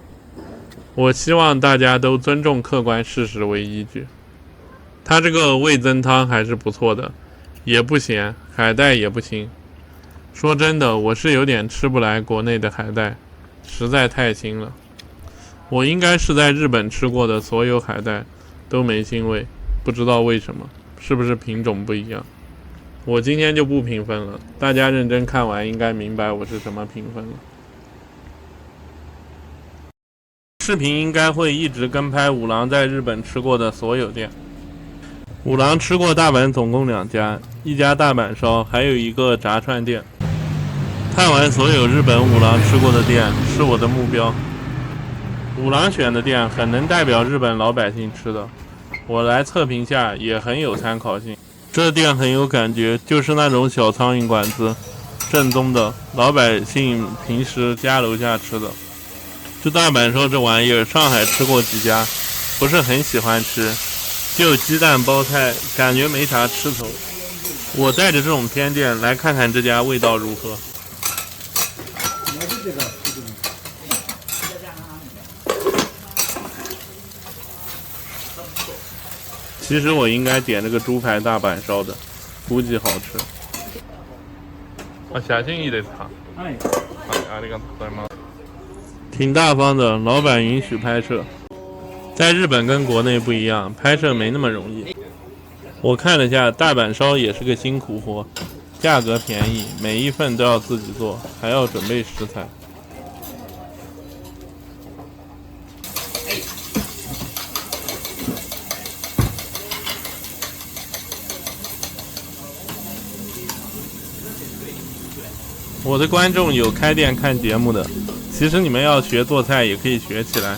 我希望大家都尊重客观事实为依据。它这个味增汤还是不错的，也不咸，海带也不腥。说真的，我是有点吃不来国内的海带，实在太腥了。我应该是在日本吃过的所有海带都没腥味，不知道为什么，是不是品种不一样？我今天就不评分了，大家认真看完应该明白我是什么评分了。视频应该会一直跟拍五郎在日本吃过的所有店。五郎吃过大阪总共2家，一家大阪烧，还有一个炸串店。看完所有日本五郎吃过的店是我的目标。五郎选的店很能代表日本老百姓吃的，我来测评下也很有参考性。这店很有感觉，就是那种小苍蝇馆子，正宗的老百姓平时家楼下吃的。就大阪烧这玩意儿，上海吃过几家，不是很喜欢吃，就鸡蛋包菜，感觉没啥吃头。我带着这种偏见来看看这家味道如何。其实我应该点这个猪排大阪烧的，估计好吃。写真いいですか？はい、ありがとうございます。挺大方的，老板允许拍摄。在日本跟国内不一样，拍摄没那么容易。我看了下，大阪烧也是个辛苦活，价格便宜，每一份都要自己做，还要准备食材。我的观众有开店看节目的，其实你们要学做菜也可以学起来。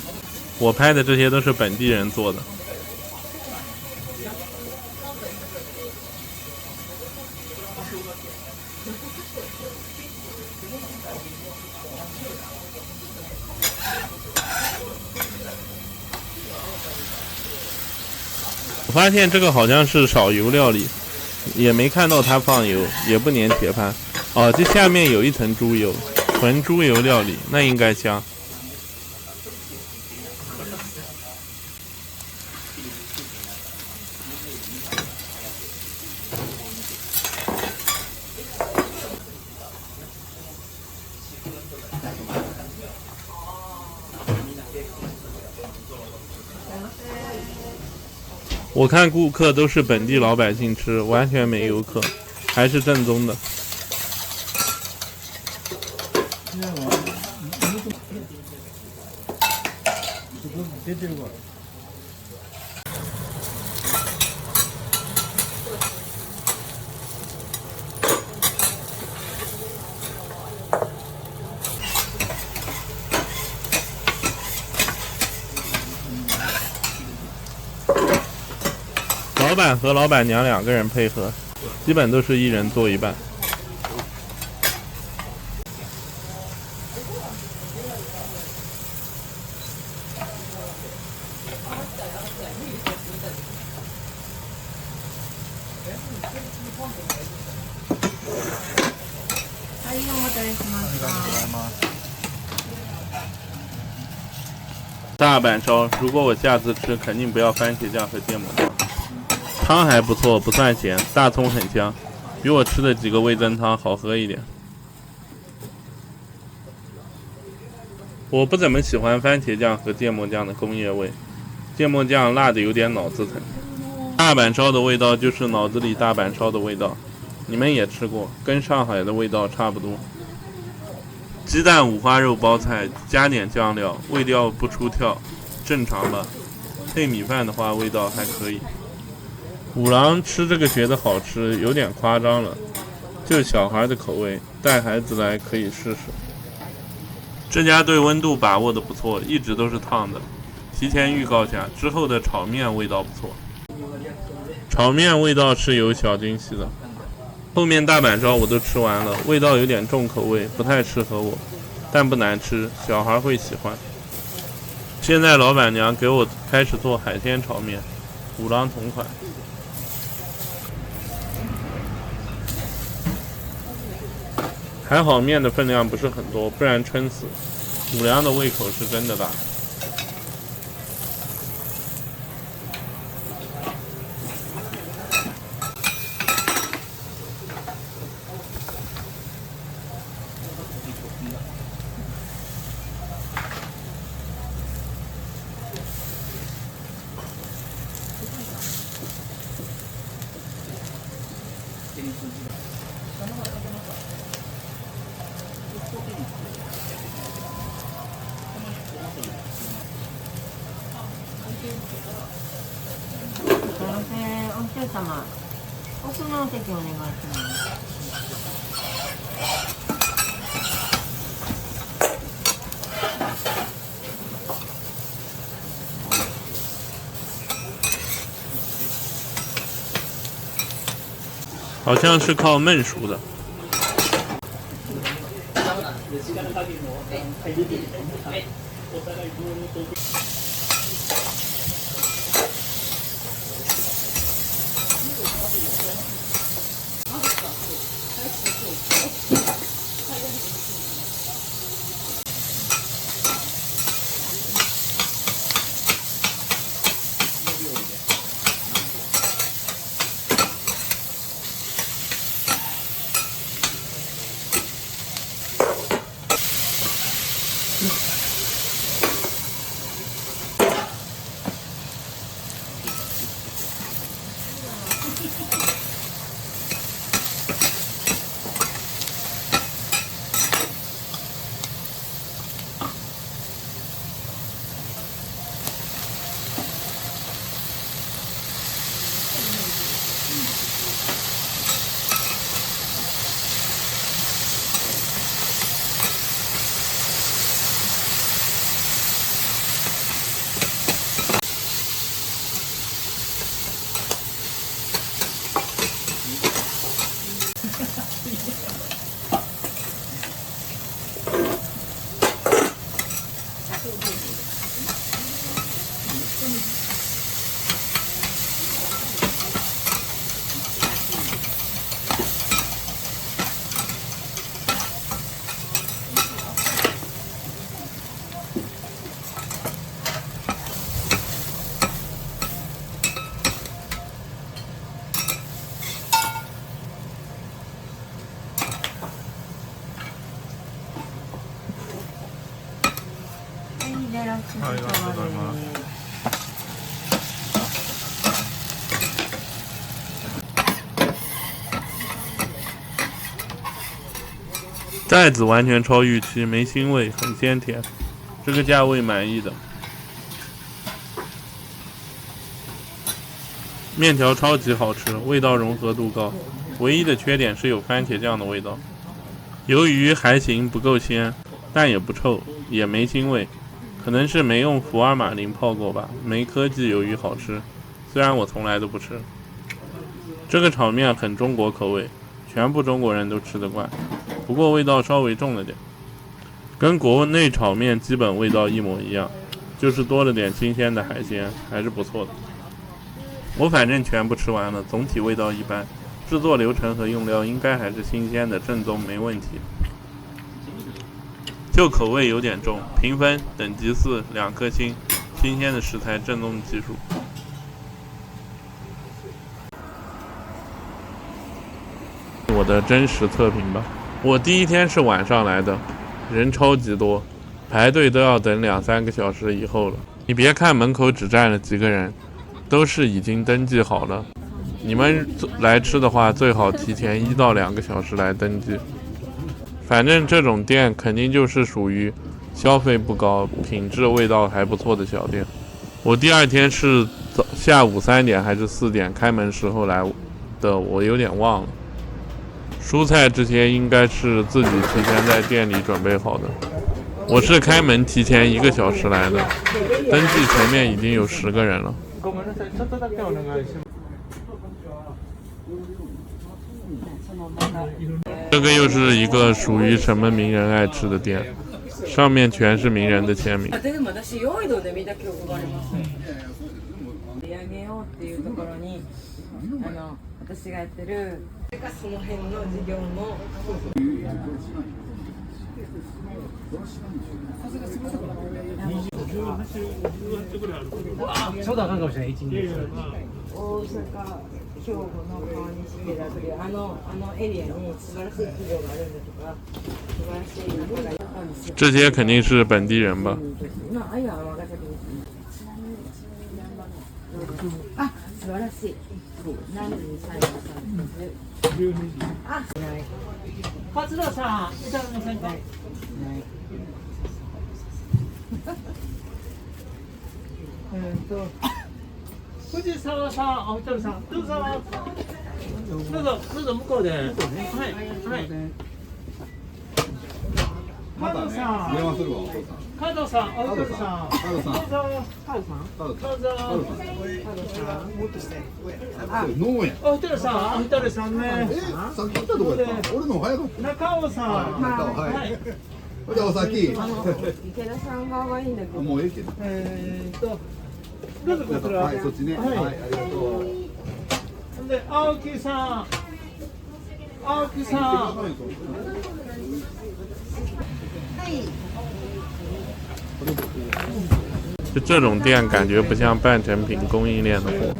我拍的这些都是本地人做的。我发现这个好像是少油料理，也没看到它放油，也不粘铁盘。哦，这下面有一层猪油，纯猪油料理，那应该香。我看顾客都是本地老百姓吃，完全没游客。还是正宗的。老板和老板娘2个人配合，基本都是一人做一半。大阪烧，如果我下次吃，肯定不要番茄酱和芥末酱。汤还不错，不算咸，大葱很香，比我吃的几个味噌汤好喝一点。我不怎么喜欢番茄酱和芥末酱的工业味，芥末酱辣的有点脑子疼。大阪烧的味道就是脑子里大阪烧的味道，你们也吃过，跟上海的味道差不多。鸡蛋五花肉包菜，加点酱料，味道不出挑，正常吧。配米饭的话，味道还可以。五郎吃这个觉得好吃，有点夸张了，就小孩的口味，带孩子来可以试试。这家对温度把握的不错，一直都是烫的。提前预告下，之后的炒面味道不错。炒面味道是有小惊喜的。后面大阪烧我都吃完了，味道有点重口味，不太适合我，但不难吃，小孩会喜欢。现在老板娘给我开始做海鲜炒面，五郎同款。还好面的分量不是很多，不然撑死。五郎的胃口是真的大。お一人様、奥のお席お願いします。好像是靠焖熟的。ありがとうございます。袋子完全超预期，没腥味，很鲜甜，这个价位满意的。面条超级好吃，味道融合度高，唯一的缺点是有番茄酱的味道。鱿鱼还行，不够鲜，但也不臭，也没腥味，可能是没用福尔马林泡过吧，没科技鱿鱼好吃，虽然我从来都不吃。这个炒面很中国口味，全部中国人都吃得惯，不过味道稍微重了点，跟国内炒面基本味道一模一样，就是多了点新鲜的海鲜，还是不错的。我反正全部吃完了，总体味道一般，制作流程和用料应该还是新鲜的，正宗没问题。就口味有点重，评分等级4，2颗星，新鲜的食材，正宗的技术。我的真实测评吧，我第一天是晚上来的，人超级多，排队都要等2-3个小时以后了。你别看门口只站了几个人，都是已经登记好了。你们来吃的话，最好提前1到2个小时来登记。反正这种店肯定就是属于消费不高、品质味道还不错的小店。我第二天是下午3点还是4点开门时候来的，我有点忘了。蔬菜这些应该是自己提前在店里准备好的。我是开门提前1个小时来的，登记前面已经有10个人了。这个又是一个属于什么名人爱吃的店，上面全是名人的签名。ちょうどあかんかもしれない、1、2。大阪、兵庫の川西寺というあのエリアに素晴らしい企業があるんだとか、素晴らしい仲がいたんですよ。这些肯定是本地人吧？まあ、愛は尼崎です。あ、素晴らしい。何時に最後さんです。あ、ない。勝田さん、いただきませんか？ない。藤沢さん、お一人さん、どうぞ向こうで。はい、はい。加藤さん、電話するわ。加藤さん、お一人さん、どうぞ。加藤さん、どうぞ。加藤さん、もっとして。ノーや。お一人さん、お一人さんね。さっき言ったとこやった。俺の早かった。中尾さん、はい。じゃあお先。池田さん側がいいんだけど。もうええけど。どうぞこちら。はい、そっちね。はい、ありがとう。で、青木さん。青木さん。就这种店感觉不像半成品供应链的货。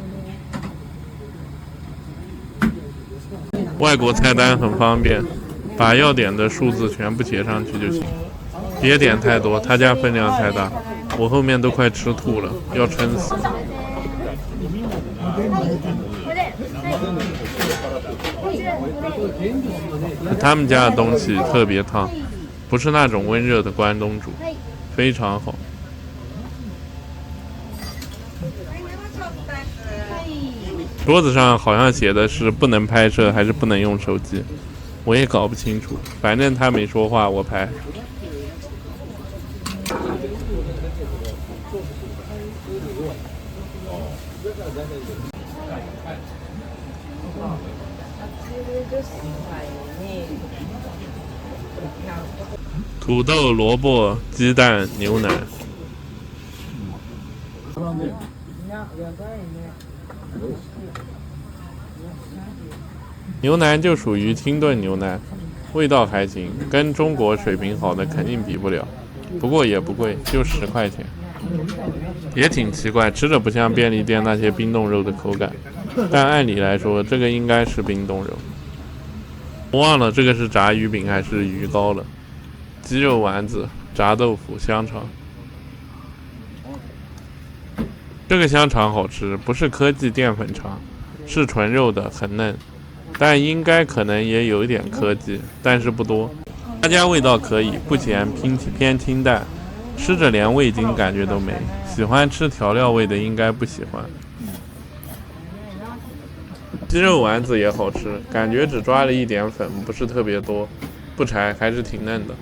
外国菜单很方便，把要点的数字全部写上去就行，别点太多，他家分量太大，我后面都快吃吐了，要撑死。他们家的东西特别烫，不是那种温热的关东煮，非常好。桌子上好像写的是不能拍摄还是不能用手机，我也搞不清楚，反正他没说话，我拍。土豆、萝卜、鸡蛋、牛腩。牛腩就属于清炖牛腩，味道还行，跟中国水平好的肯定比不了。不过也不贵，就10块钱。也挺奇怪，吃着不像便利店那些冰冻肉的口感，但按理来说，这个应该是冰冻肉。我忘了这个是炸鱼饼还是鱼糕了。鸡肉丸子、炸豆腐、香肠。这个香肠好吃，不是科技淀粉肠，是纯肉的，很嫩，但应该可能也有一点科技，但是不多。他家味道可以，不咸，偏清淡，吃着连味精感觉都没。喜欢吃调料味的应该不喜欢。鸡肉丸子也好吃，感觉只抓了一点粉，不是特别多，不柴，还是挺嫩的。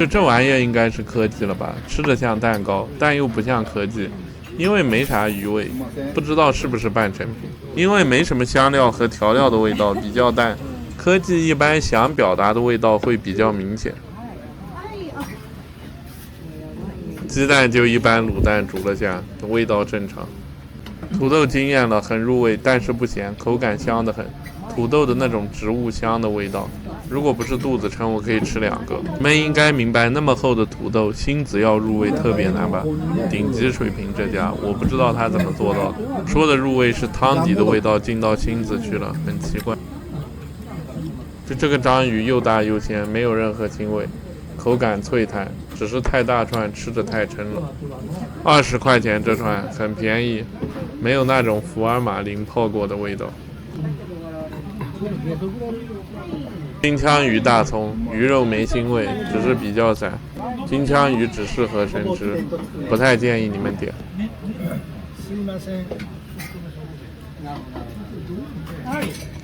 这玩意儿应该是科技了吧？吃着像蛋糕，但又不像科技，因为没啥鱼味，不知道是不是半成品。因为没什么香料和调料的味道，比较淡。科技一般想表达的味道会比较明显。鸡蛋就一般卤蛋煮了下，味道正常。土豆惊艳了，很入味，但是不咸，口感香得很。土豆的那种植物香的味道，如果不是肚子撑，我可以吃2个。你们应该明白，那么厚的土豆，芯子要入味特别难吧？顶级水平这家，我不知道他怎么做到的。说的入味是汤底的味道进到芯子去了，很奇怪。这个章鱼又大又鲜，没有任何腥味，口感脆弹，只是太大串，吃着太撑了。20块钱这串，很便宜，没有那种福尔马林泡过的味道。金枪鱼大葱，鱼肉没腥味，只是比较散。金枪鱼只适合生吃，不太建议你们点。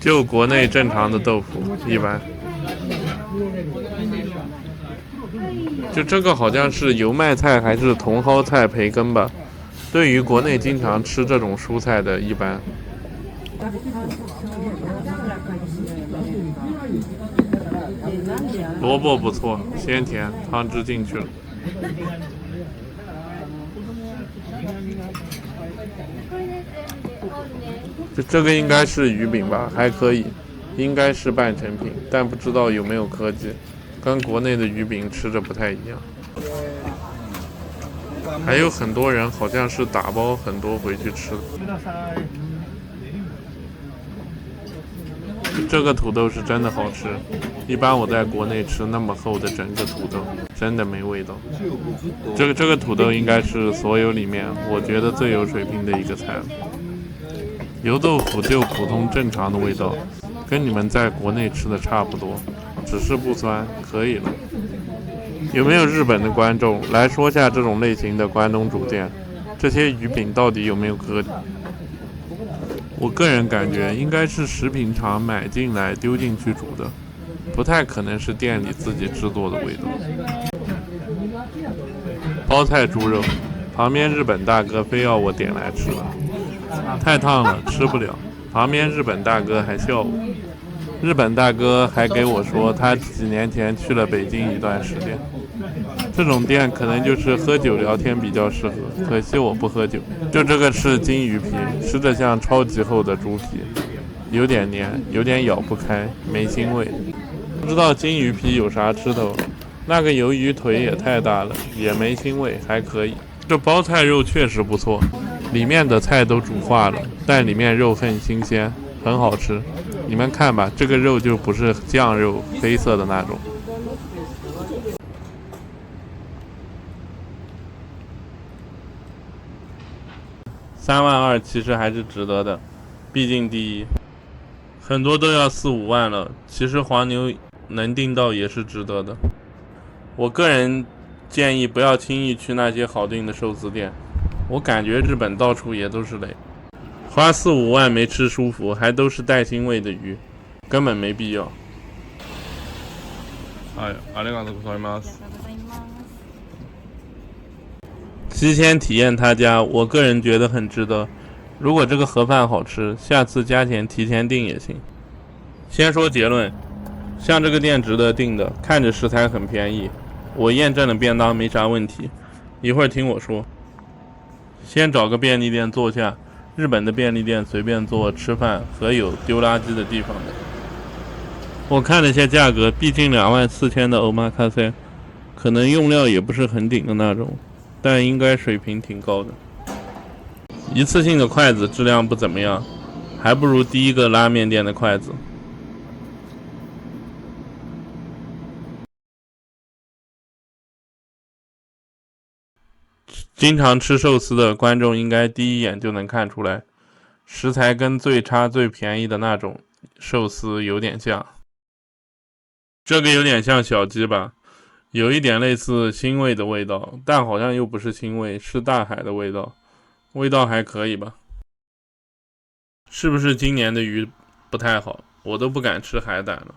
就国内正常的豆腐一般。就这个好像是油麦菜还是茼蒿菜培根吧？对于国内经常吃这种蔬菜的，一般。萝卜不错，鲜甜，汤汁进去了。这个应该是鱼饼吧，还可以，应该是半成品，但不知道有没有科技，跟国内的鱼饼吃着不太一样。还有很多人好像是打包很多回去吃的。这个土豆是真的好吃，一般我在国内吃那么厚的整个土豆，真的没味道。这个土豆应该是所有里面我觉得最有水平的一个菜了。油豆腐就普通正常的味道，跟你们在国内吃的差不多，只是不酸，可以了。有没有日本的观众来说下这种类型的关东煮店，这些鱼饼到底有没有科技？我个人感觉应该是食品厂买进来丢进去煮的，不太可能是店里自己制作的味道。包菜猪肉，旁边日本大哥非要我点来吃，太烫了，吃不了。旁边日本大哥还笑我，日本大哥还给我说他几年前去了北京一段时间。这种店可能就是喝酒聊天比较适合，可惜我不喝酒。就这个是金鱼皮，吃着像超级厚的猪皮，有点黏，有点咬不开，没腥味。不知道金鱼皮有啥吃头，那个鱿鱼腿也太大了，也没腥味，还可以。这包菜肉确实不错，里面的菜都煮化了，但里面肉很新鲜，很好吃。你们看吧，这个肉就不是酱肉，黑色的那种。32000其实还是值得的，毕竟第一，很多都要4、5万了。其实黄牛能订到也是值得的。我个人建议不要轻易去那些好订的寿司店，我感觉日本到处也都是雷，花4、5万没吃舒服，还都是带腥味的鱼，根本没必要。はい、ありがとうございます。提前体验他家，我个人觉得很值得。如果这个盒饭好吃，下次加钱提前订也行。先说结论，像这个店值得订的，看着食材很便宜，我验证了便当没啥问题。一会儿听我说。先找个便利店坐下，日本的便利店随便坐吃饭和有丢垃圾的地方的。我看了一下价格，毕竟24000的omakase，可能用料也不是很顶的那种，但应该水平挺高的。一次性的筷子质量不怎么样，还不如第一个拉面店的筷子。经常吃寿司的观众应该第一眼就能看出来，食材跟最差最便宜的那种寿司有点像。这个有点像小鸡吧，有一点类似腥味的味道，但好像又不是腥味，是大海的味道，味道还可以吧。是不是今年的鱼不太好？我都不敢吃海胆了。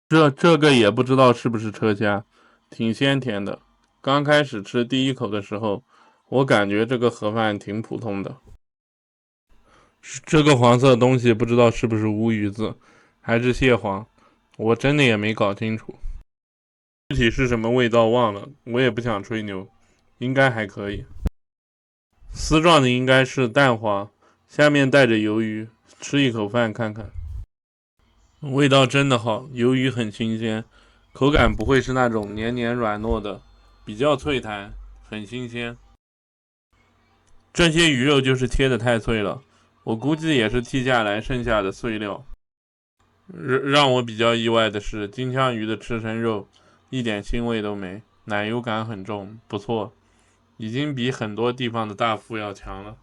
这个也不知道是不是车虾，挺鲜甜的。刚开始吃第一口的时候，我感觉这个盒饭挺普通的。这个黄色的东西不知道是不是乌鱼子，还是蟹黄，我真的也没搞清楚。具体是什么味道忘了，我也不想吹牛，应该还可以。丝状的应该是蛋黄，下面带着鱿鱼，吃一口饭看看。味道真的好，鱿鱼很新鲜，口感不会是那种黏黏软糯的，比较脆弹，很新鲜。这些鱼肉就是切得太脆了，我估计也是剔下来剩下的碎料。让我比较意外的是，金枪鱼的吃身肉一点腥味都没，奶油感很重，不错，已经比很多地方的大腹要强了。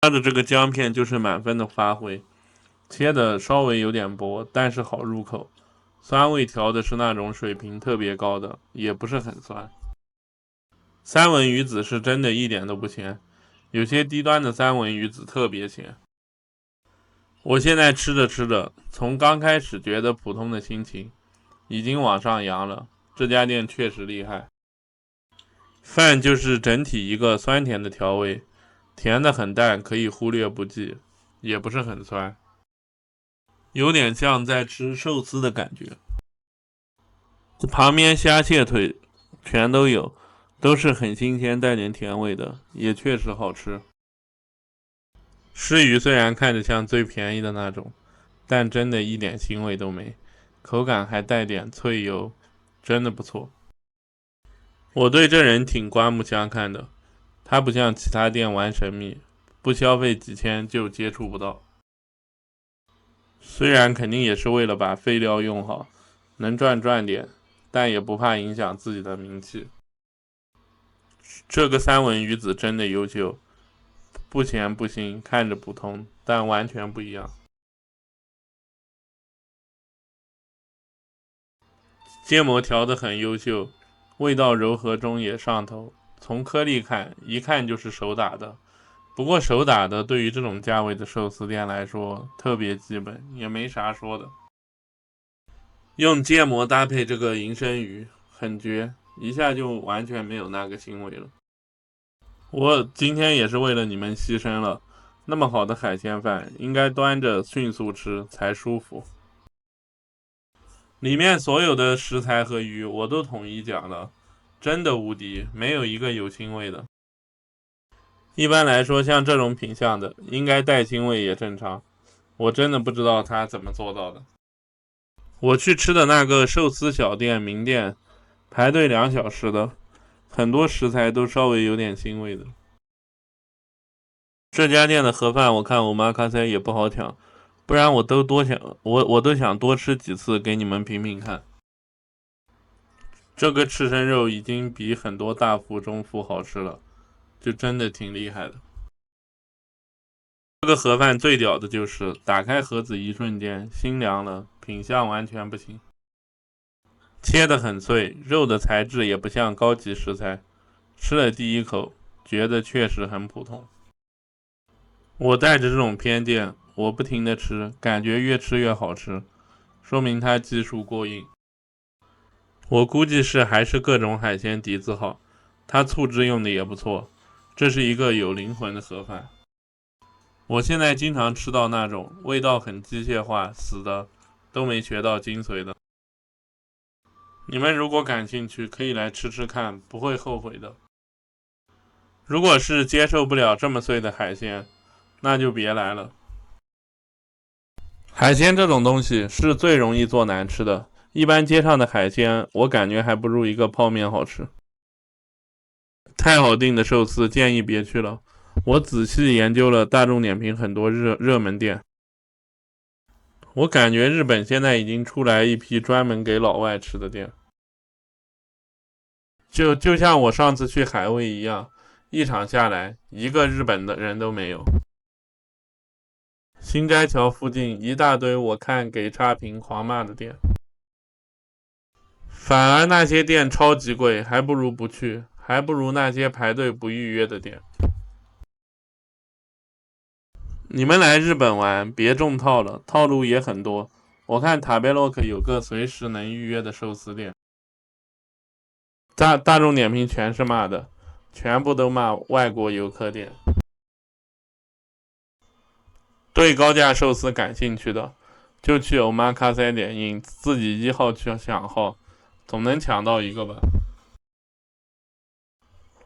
它的这个姜片就是满分的发挥，切的稍微有点薄，但是好入口，酸味调的是那种水平特别高的，也不是很酸。三文鱼子是真的一点都不咸，有些低端的三文鱼子特别咸。我现在吃着吃着，从刚开始觉得普通的心情已经往上扬了，这家店确实厉害。饭就是整体一个酸甜的调味，甜的很淡，可以忽略不计，也不是很酸，有点像在吃寿司的感觉。这旁边虾蟹腿全都有，都是很新鲜带点甜味的，也确实好吃。狮鱼虽然看着像最便宜的那种，但真的一点腥味都没，口感还带点脆油，真的不错。我对这人挺刮目相看的，他不像其他店玩神秘，不消费几千就接触不到。虽然肯定也是为了把废料用好，能赚点，但也不怕影响自己的名气。这个三文鱼子真的优秀，不咸不腥，看着普通，但完全不一样。芥末调得很优秀，味道柔和中也上头。从颗粒看，一看就是手打的。不过手打的对于这种价位的寿司店来说特别基本，也没啥说的。用芥末搭配这个银生鱼，很绝，一下就完全没有那个腥味了。我今天也是为了你们牺牲了，那么好的海鲜饭，应该端着迅速吃才舒服。里面所有的食材和鱼我都统一讲了，真的无敌，没有一个有腥味的。一般来说，像这种品相的，应该带腥味也正常。我真的不知道他怎么做到的。我去吃的那个寿司小店名店，排队2小时的，很多食材都稍微有点腥味的。这家店的盒饭我看我妈卡塞也不好抢，不然我都想多吃几次给你们品品看。这个赤身肉已经比很多大腹中腹好吃了，就真的挺厉害的。这个盒饭最屌的就是打开盒子一瞬间心凉了，品相完全不行。切得很脆，肉的材质也不像高级食材，吃了第一口觉得确实很普通。我带着这种偏见，我不停的吃，感觉越吃越好吃，说明它技术过硬。我估计是还是各种海鲜底子好，它醋汁用的也不错，这是一个有灵魂的盒饭。我现在经常吃到那种味道很机械化、死的，都没学到精髓的。你们如果感兴趣，可以来吃吃看，不会后悔的。如果是接受不了这么碎的海鲜，那就别来了。海鲜这种东西是最容易做难吃的，一般街上的海鲜，我感觉还不如一个泡面好吃。太好订的寿司建议别去了。我仔细研究了大众点评很多热门店，我感觉日本现在已经出来一批专门给老外吃的店，就像我上次去海味一样，一场下来一个日本的人都没有。新斋桥附近一大堆我看给差评狂骂的店。反而那些店超级贵，还不如不去，还不如那些排队不预约的店。你们来日本玩，别中套了，套路也很多。我看塔贝洛克有个随时能预约的寿司店。大众点评全是骂的，全部都骂外国游客店。对高价寿司感兴趣的，就去欧玛卡塞点印，自己1号去抢号，总能抢到一个吧。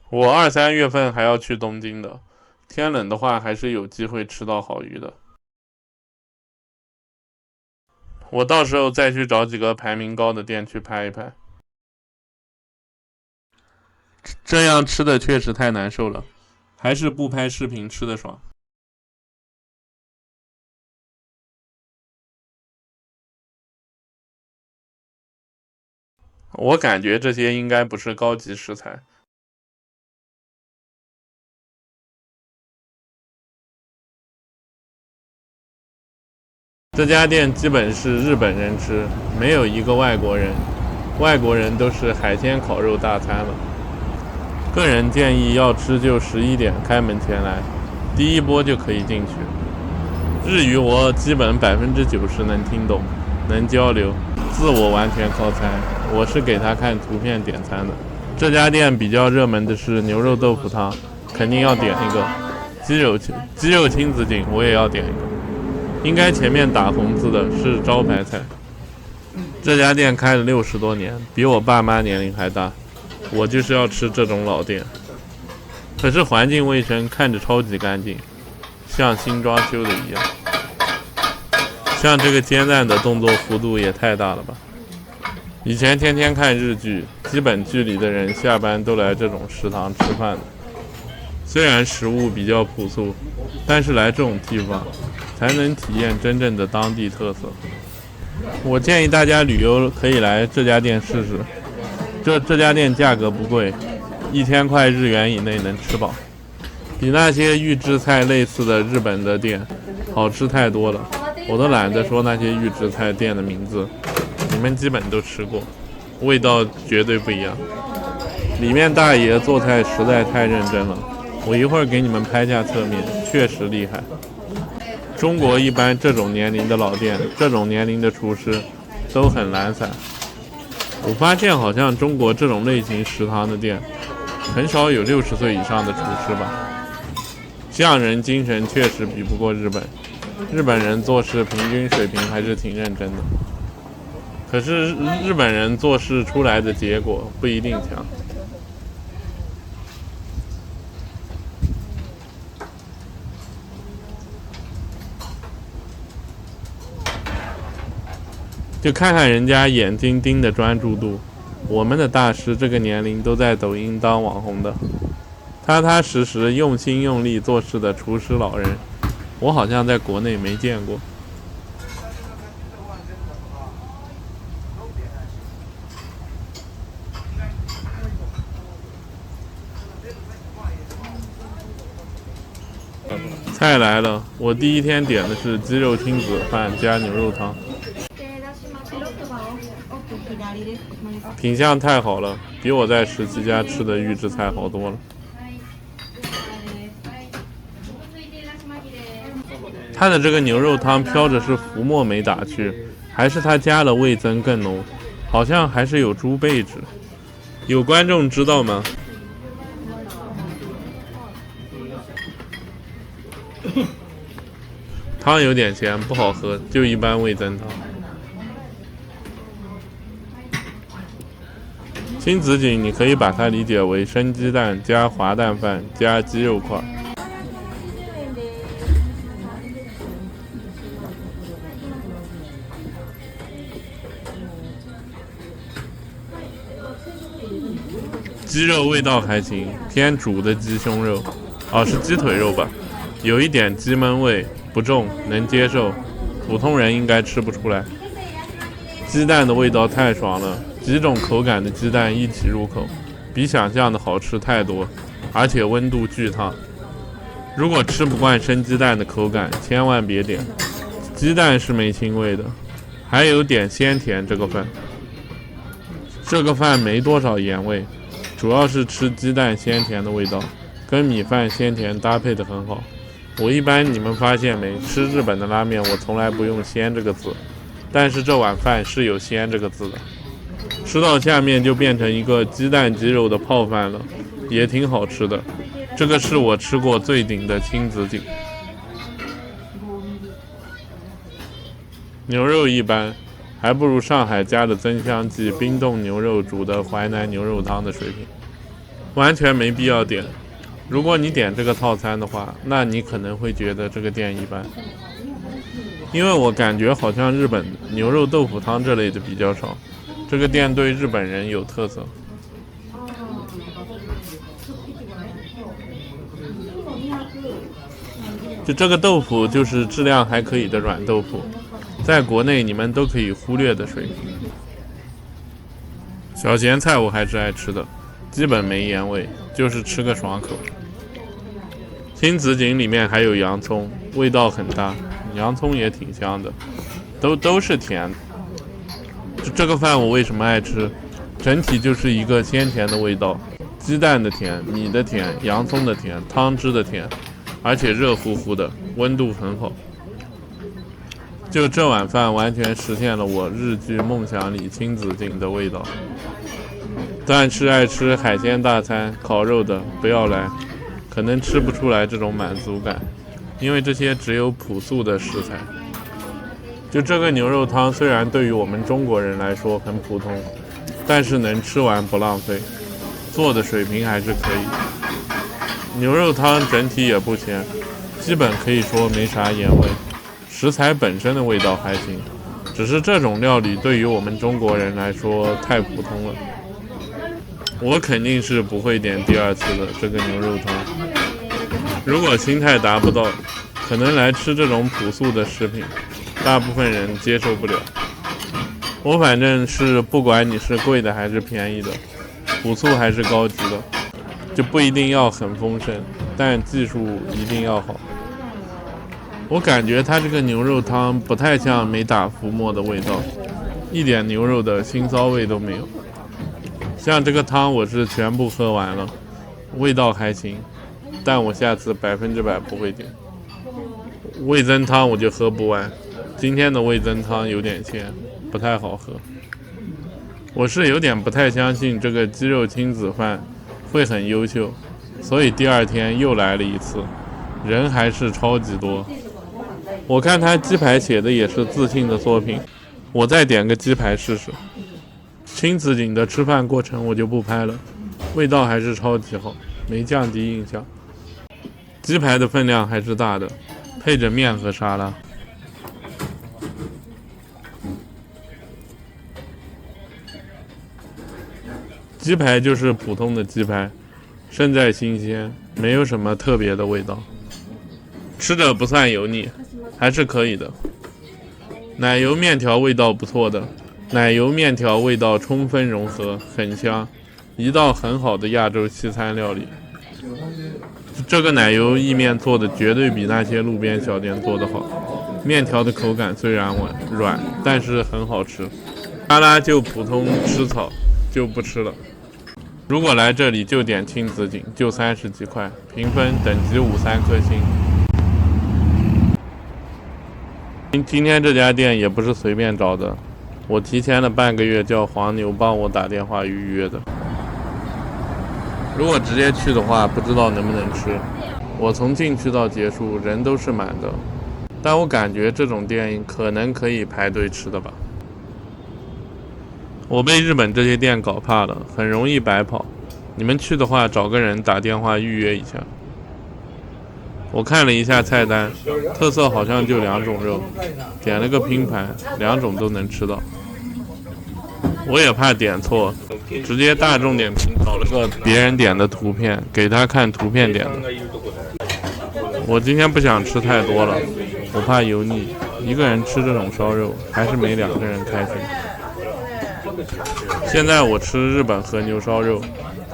我2、3月份还要去东京的，天冷的话还是有机会吃到好鱼的。我到时候再去找几个排名高的店去拍一拍。这样吃的确实太难受了，还是不拍视频吃的爽。我感觉这些应该不是高级食材。这家店基本是日本人吃，没有一个外国人，外国人都是海鲜烤肉大餐了。个人建议要吃就11点开门前来，第一波就可以进去。日语我基本90%能听懂，能交流，自我完全靠猜。我是给他看图片点餐的。这家店比较热门的是牛肉豆腐汤，肯定要点一个。鸡肉亲子锦我也要点一个。应该前面打红字的是招牌菜。这家店开了60多年，比我爸妈年龄还大。我就是要吃这种老店，可是环境卫生看着超级干净，像新装修的一样。像这个煎蛋的动作幅度也太大了吧！以前天天看日剧，基本剧里的人下班都来这种食堂吃饭的。虽然食物比较朴素，但是来这种地方才能体验真正的当地特色。我建议大家旅游可以来这家店试试。这家店价格不贵，1000块日元以内能吃饱，比那些预制菜类似的日本的店好吃太多了。我都懒得说那些预制菜店的名字，你们基本都吃过，味道绝对不一样。里面大爷做菜实在太认真了，我一会儿给你们拍下侧面，确实厉害。中国一般这种年龄的老店，这种年龄的厨师都很懒散。我发现好像中国这种类型食堂的店很少有60岁以上的厨师吧。匠人精神确实比不过日本，日本人做事平均水平还是挺认真的。可是日本人做事出来的结果不一定强。就看看人家眼睛盯的专注度，我们的大师这个年龄都在抖音当网红的，踏踏实实用心用力做事的厨师老人，我好像在国内没见过。菜来了，我第一天点的是鸡肉亲子饭加牛肉汤。品相太好了，比我在17家吃的预制菜好多了。它的这个牛肉汤飘着是浮沫没打去，还是它加了味增更浓？好像还是有猪背脂。有观众知道吗？汤有点咸，不好喝，就一般味增汤。亲子锦你可以把它理解为生鸡蛋加滑蛋饭加鸡肉块。鸡肉味道还行，偏煮的鸡胸肉，是鸡腿肉吧，有一点鸡焖味，不重，能接受，普通人应该吃不出来。鸡蛋的味道太爽了，几种口感的鸡蛋一起入口，比想象的好吃太多，而且温度巨烫。如果吃不惯生鸡蛋的口感，千万别点，鸡蛋是没腥味的，还有点鲜甜这个份。这个饭没多少盐味，主要是吃鸡蛋鲜甜的味道，跟米饭鲜甜搭配的很好。我一般你们发现没，吃日本的拉面我从来不用鲜这个字，但是这碗饭是有鲜这个字的。吃到下面就变成一个鸡蛋鸡肉的泡饭了，也挺好吃的。这个是我吃过最顶的亲子景。牛肉一般，还不如上海加的增香剂冰冻牛肉煮的淮南牛肉汤的水平，完全没必要点。如果你点这个套餐的话，那你可能会觉得这个店一般，因为我感觉好像日本牛肉豆腐汤这类的比较少，这个店对日本人有特色。就这个豆腐就是质量还可以的软豆腐，在国内你们都可以忽略的水平。小咸菜我还是爱吃的，基本没盐味，就是吃个爽口。亲子景里面还有洋葱，味道很大，洋葱也挺香的，都是甜的。这个饭我为什么爱吃？整体就是一个鲜甜的味道，鸡蛋的甜，米的甜，洋葱的甜，汤汁的甜，而且热乎乎的，温度很好。就这碗饭完全实现了我日剧梦想里亲子景的味道。但是爱吃海鲜大餐、烤肉的不要来，可能吃不出来这种满足感，因为这些只有朴素的食材。就这个牛肉汤虽然对于我们中国人来说很普通，但是能吃完不浪费，做的水平还是可以。牛肉汤整体也不咸，基本可以说没啥盐味，食材本身的味道还行，只是这种料理对于我们中国人来说太普通了。我肯定是不会点第二次的这个牛肉汤。如果心态达不到，可能来吃这种朴素的食品，大部分人接受不了。我反正是不管你是贵的还是便宜的，朴素还是高级的，就不一定要很丰盛，但技术一定要好。我感觉它这个牛肉汤不太像没打浮沫的味道，一点牛肉的腥臊味都没有。像这个汤我是全部喝完了，味道还行，但我下次100%不会点。味增汤我就喝不完，今天的味增汤有点咸，不太好喝。我是有点不太相信这个鸡肉亲子饭会很优秀，所以第二天又来了一次，人还是超级多。我看他鸡排写的也是自信的作品，我再点个鸡排试试。亲子景的吃饭过程我就不拍了，味道还是超级好，没降低印象。鸡排的分量还是大的，配着面和沙拉。鸡排就是普通的鸡排，胜在新鲜，没有什么特别的味道，吃着不算油腻，还是可以的。奶油面条味道不错的，奶油面条味道充分融合，很香，一道很好的亚洲西餐料理。这个奶油意面做的绝对比那些路边小店做的好，面条的口感虽然软，但是很好吃。沙拉就普通吃草，就不吃了。如果来这里就点亲子景，就30几块，评分等级5、3颗星。今天这家店也不是随便找的，我提前了半个月叫黄牛帮我打电话预约的。如果直接去的话，不知道能不能吃。我从进去到结束人都是满的，但我感觉这种店可能可以排队吃的吧。我被日本这些店搞怕了，很容易白跑。你们去的话，找个人打电话预约一下。我看了一下菜单，特色好像就2种肉，点了个拼盘，2种都能吃到。我也怕点错，直接大众点评找了个别人点的图片，给他看图片点的。我今天不想吃太多了，我怕油腻，一个人吃这种烧肉，还是没2个人开心。现在我吃日本和牛烧肉，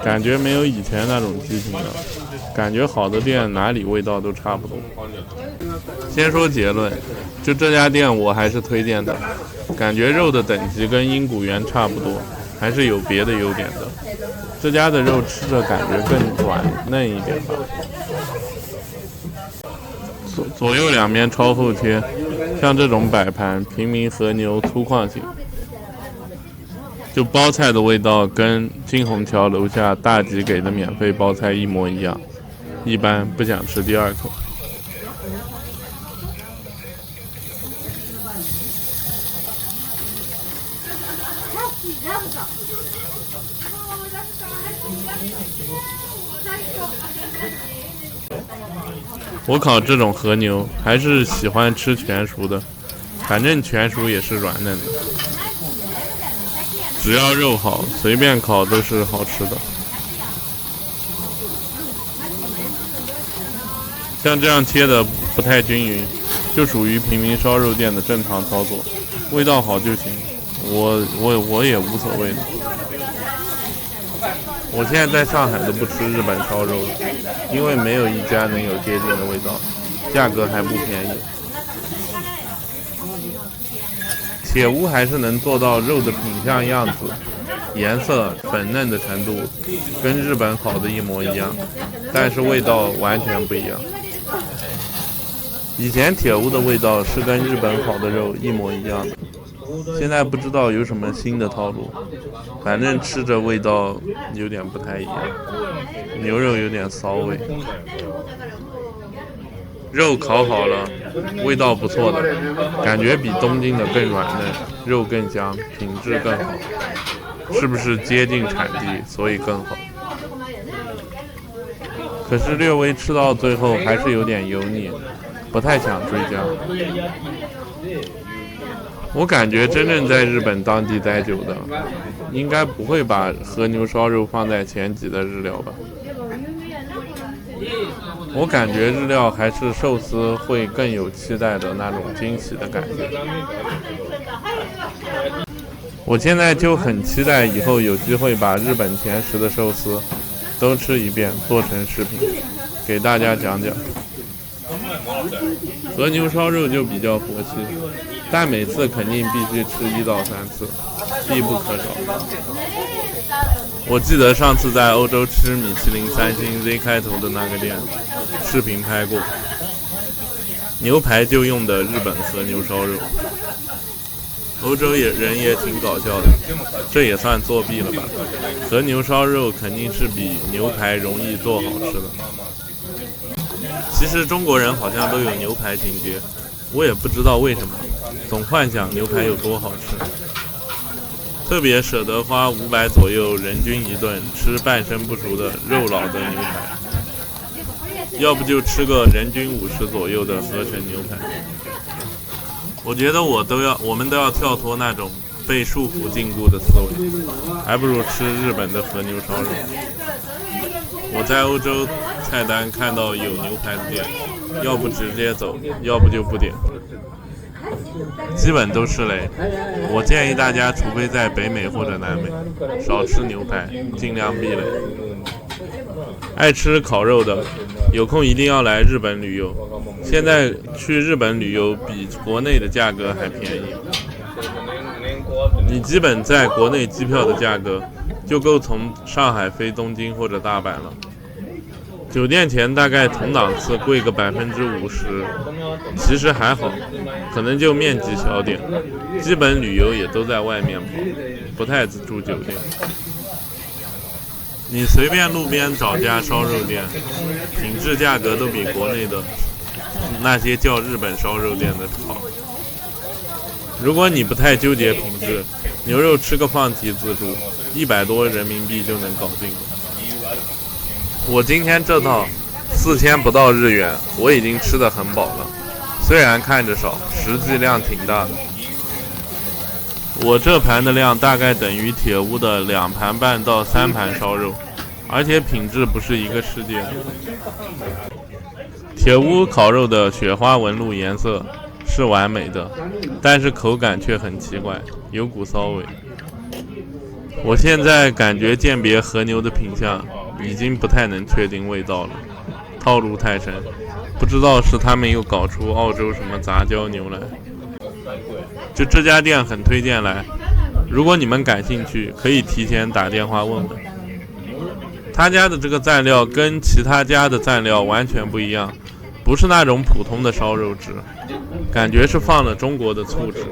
感觉没有以前那种激情了，感觉好的店哪里味道都差不多。先说结论，就这家店我还是推荐的，感觉肉的等级跟英谷园差不多，还是有别的优点的。这家的肉吃着感觉更软嫩一点吧。左右两边超厚切，像这种摆盘，平民和牛粗犷型。就包菜的味道跟金虹桥楼下大吉给的免费包菜一模一样，一般不想吃第二口。我烤这种和牛还是喜欢吃全熟的，反正全熟也是软嫩的。只要肉好，随便烤都是好吃的。像这样切的不太均匀，就属于平民烧肉店的正常操作，味道好就行，我也无所谓的。我现在在上海都不吃日本烧肉了，因为没有一家能有接近的味道，价格还不便宜。铁屋还是能做到肉的品相样子、颜色、粉嫩的程度跟日本烤的一模一样，但是味道完全不一样。以前铁屋的味道是跟日本烤的肉一模一样的，现在不知道有什么新的套路，反正吃着味道有点不太一样，牛肉有点骚味。肉烤好了，味道不错的，感觉比东京的更软嫩，肉更香，品质更好，是不是接近产地，所以更好？可是略微吃到最后还是有点油腻，不太想追加。我感觉真正在日本当地待久的，应该不会把和牛烧肉放在前几的日料吧。我感觉日料还是寿司会更有期待的那种惊喜的感觉。我现在就很期待以后有机会把日本前10的寿司都吃一遍，做成视频给大家讲讲。和牛烧肉就比较佛系，但每次肯定必须吃1到3次，必不可少。我记得上次在欧洲吃米其林3星 Z 开头的那个店，视频拍过，牛排就用的日本和牛烧肉。欧洲人也挺搞笑的，这也算作弊了吧？和牛烧肉肯定是比牛排容易做好吃的。其实中国人好像都有牛排情节，我也不知道为什么，总幻想牛排有多好吃，特别舍得花500左右人均一顿吃半生不熟的肉老的牛排，要不就吃个人均50左右的合成牛排。我觉得我们都要跳脱那种被束缚禁锢的思维，还不如吃日本的和牛烧肉。我在欧洲菜单看到有牛排的店，要不直接走，要不就不点，基本都是雷。我建议大家除非在北美或者南美，少吃牛排，尽量避雷。爱吃烤肉的，有空一定要来日本旅游，现在去日本旅游比国内的价格还便宜，你基本在国内机票的价格就够从上海飞东京或者大阪了。酒店钱大概同档次贵个50%，其实还好，可能就面积小点，基本旅游也都在外面跑，不太住酒店。你随便路边找家烧肉店，品质价格都比国内的那些叫日本烧肉店的好。如果你不太纠结品质，牛肉吃个放题自助，100多人民币就能搞定了。我今天这套4000不到日元，我已经吃得很饱了，虽然看着少，实际量挺大的。我这盘的量大概等于铁屋的2盘半到3盘烧肉，而且品质不是一个世界。铁屋烤肉的雪花纹路颜色是完美的，但是口感却很奇怪，有股骚味。我现在感觉鉴别和牛的品相已经不太能确定味道了，套路太深，不知道是他们又搞出澳洲什么杂交牛来。就这家店很推荐来，如果你们感兴趣，可以提前打电话问问。他家的这个蘸料跟其他家的蘸料完全不一样，不是那种普通的烧肉汁，感觉是放了中国的醋汁。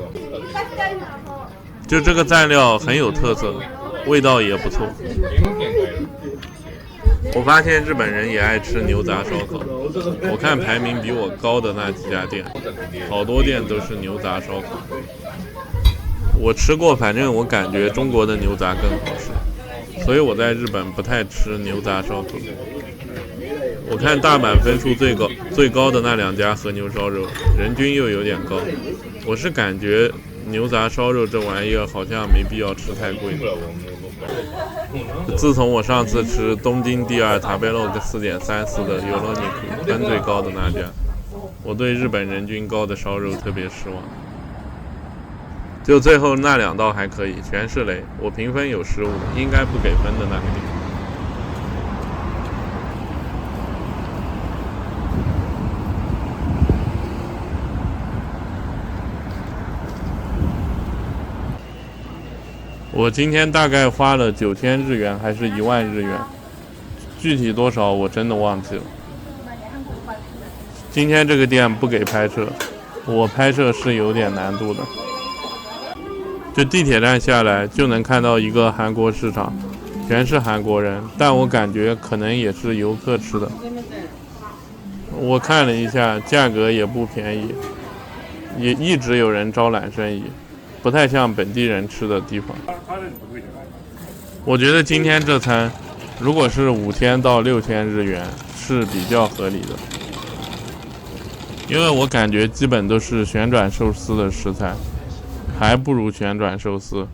就这个蘸料很有特色，味道也不错。我发现日本人也爱吃牛杂烧烤，我看排名比我高的那几家店，好多店都是牛杂烧烤。我吃过，反正我感觉中国的牛杂更好吃，所以我在日本不太吃牛杂烧烤。我看大阪分数最高的那2家和牛烧肉，人均又有点高。我是感觉牛杂烧肉这玩意儿好像没必要吃太贵。自从我上次吃东京第2塔贝洛克4.34的尤罗尼库分最高的那家，我对日本人均高的烧肉特别失望。就最后那2道还可以，全是雷，我评分有失误，应该不给分的那个地方。我今天大概花了9000日元还是1万日元，具体多少我真的忘记了。今天这个店不给拍摄，我拍摄是有点难度的。就地铁站下来就能看到一个韩国市场，全是韩国人，但我感觉可能也是游客吃的。我看了一下，价格也不便宜，也一直有人招揽生意，不太像本地人吃的地方。我觉得今天这餐如果是5000到6000日元是比较合理的，因为我感觉基本都是旋转寿司的食材，还不如旋转寿司。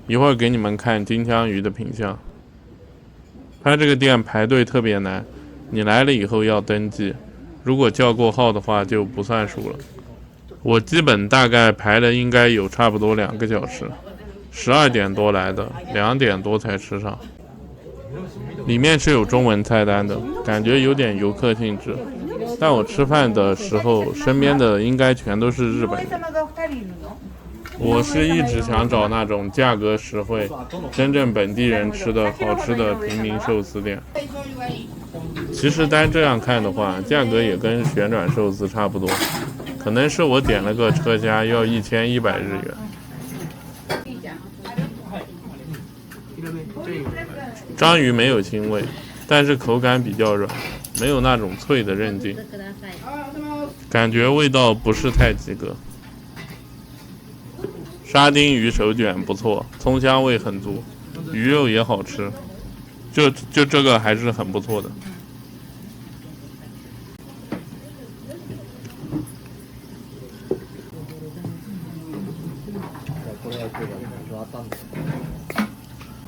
一会儿给你们看金枪鱼的品相。它这个店排队特别难，你来了以后要登记，如果叫过号的话就不算数了。我基本大概排了应该有差不多2个小时，12点多来的，2点多才吃上。里面是有中文菜单的，感觉有点游客性质。但我吃饭的时候，身边的应该全都是日本人。我是一直想找那种价格实惠、真正本地人吃的好吃的平民寿司店。其实单这样看的话，价格也跟旋转寿司差不多，可能是我点了个车虾要1100日元。章鱼没有腥味，但是口感比较软，没有那种脆的韧劲，感觉味道不是太及格。沙丁鱼手卷不错，葱香味很足，鱼肉也好吃，就这个还是很不错的。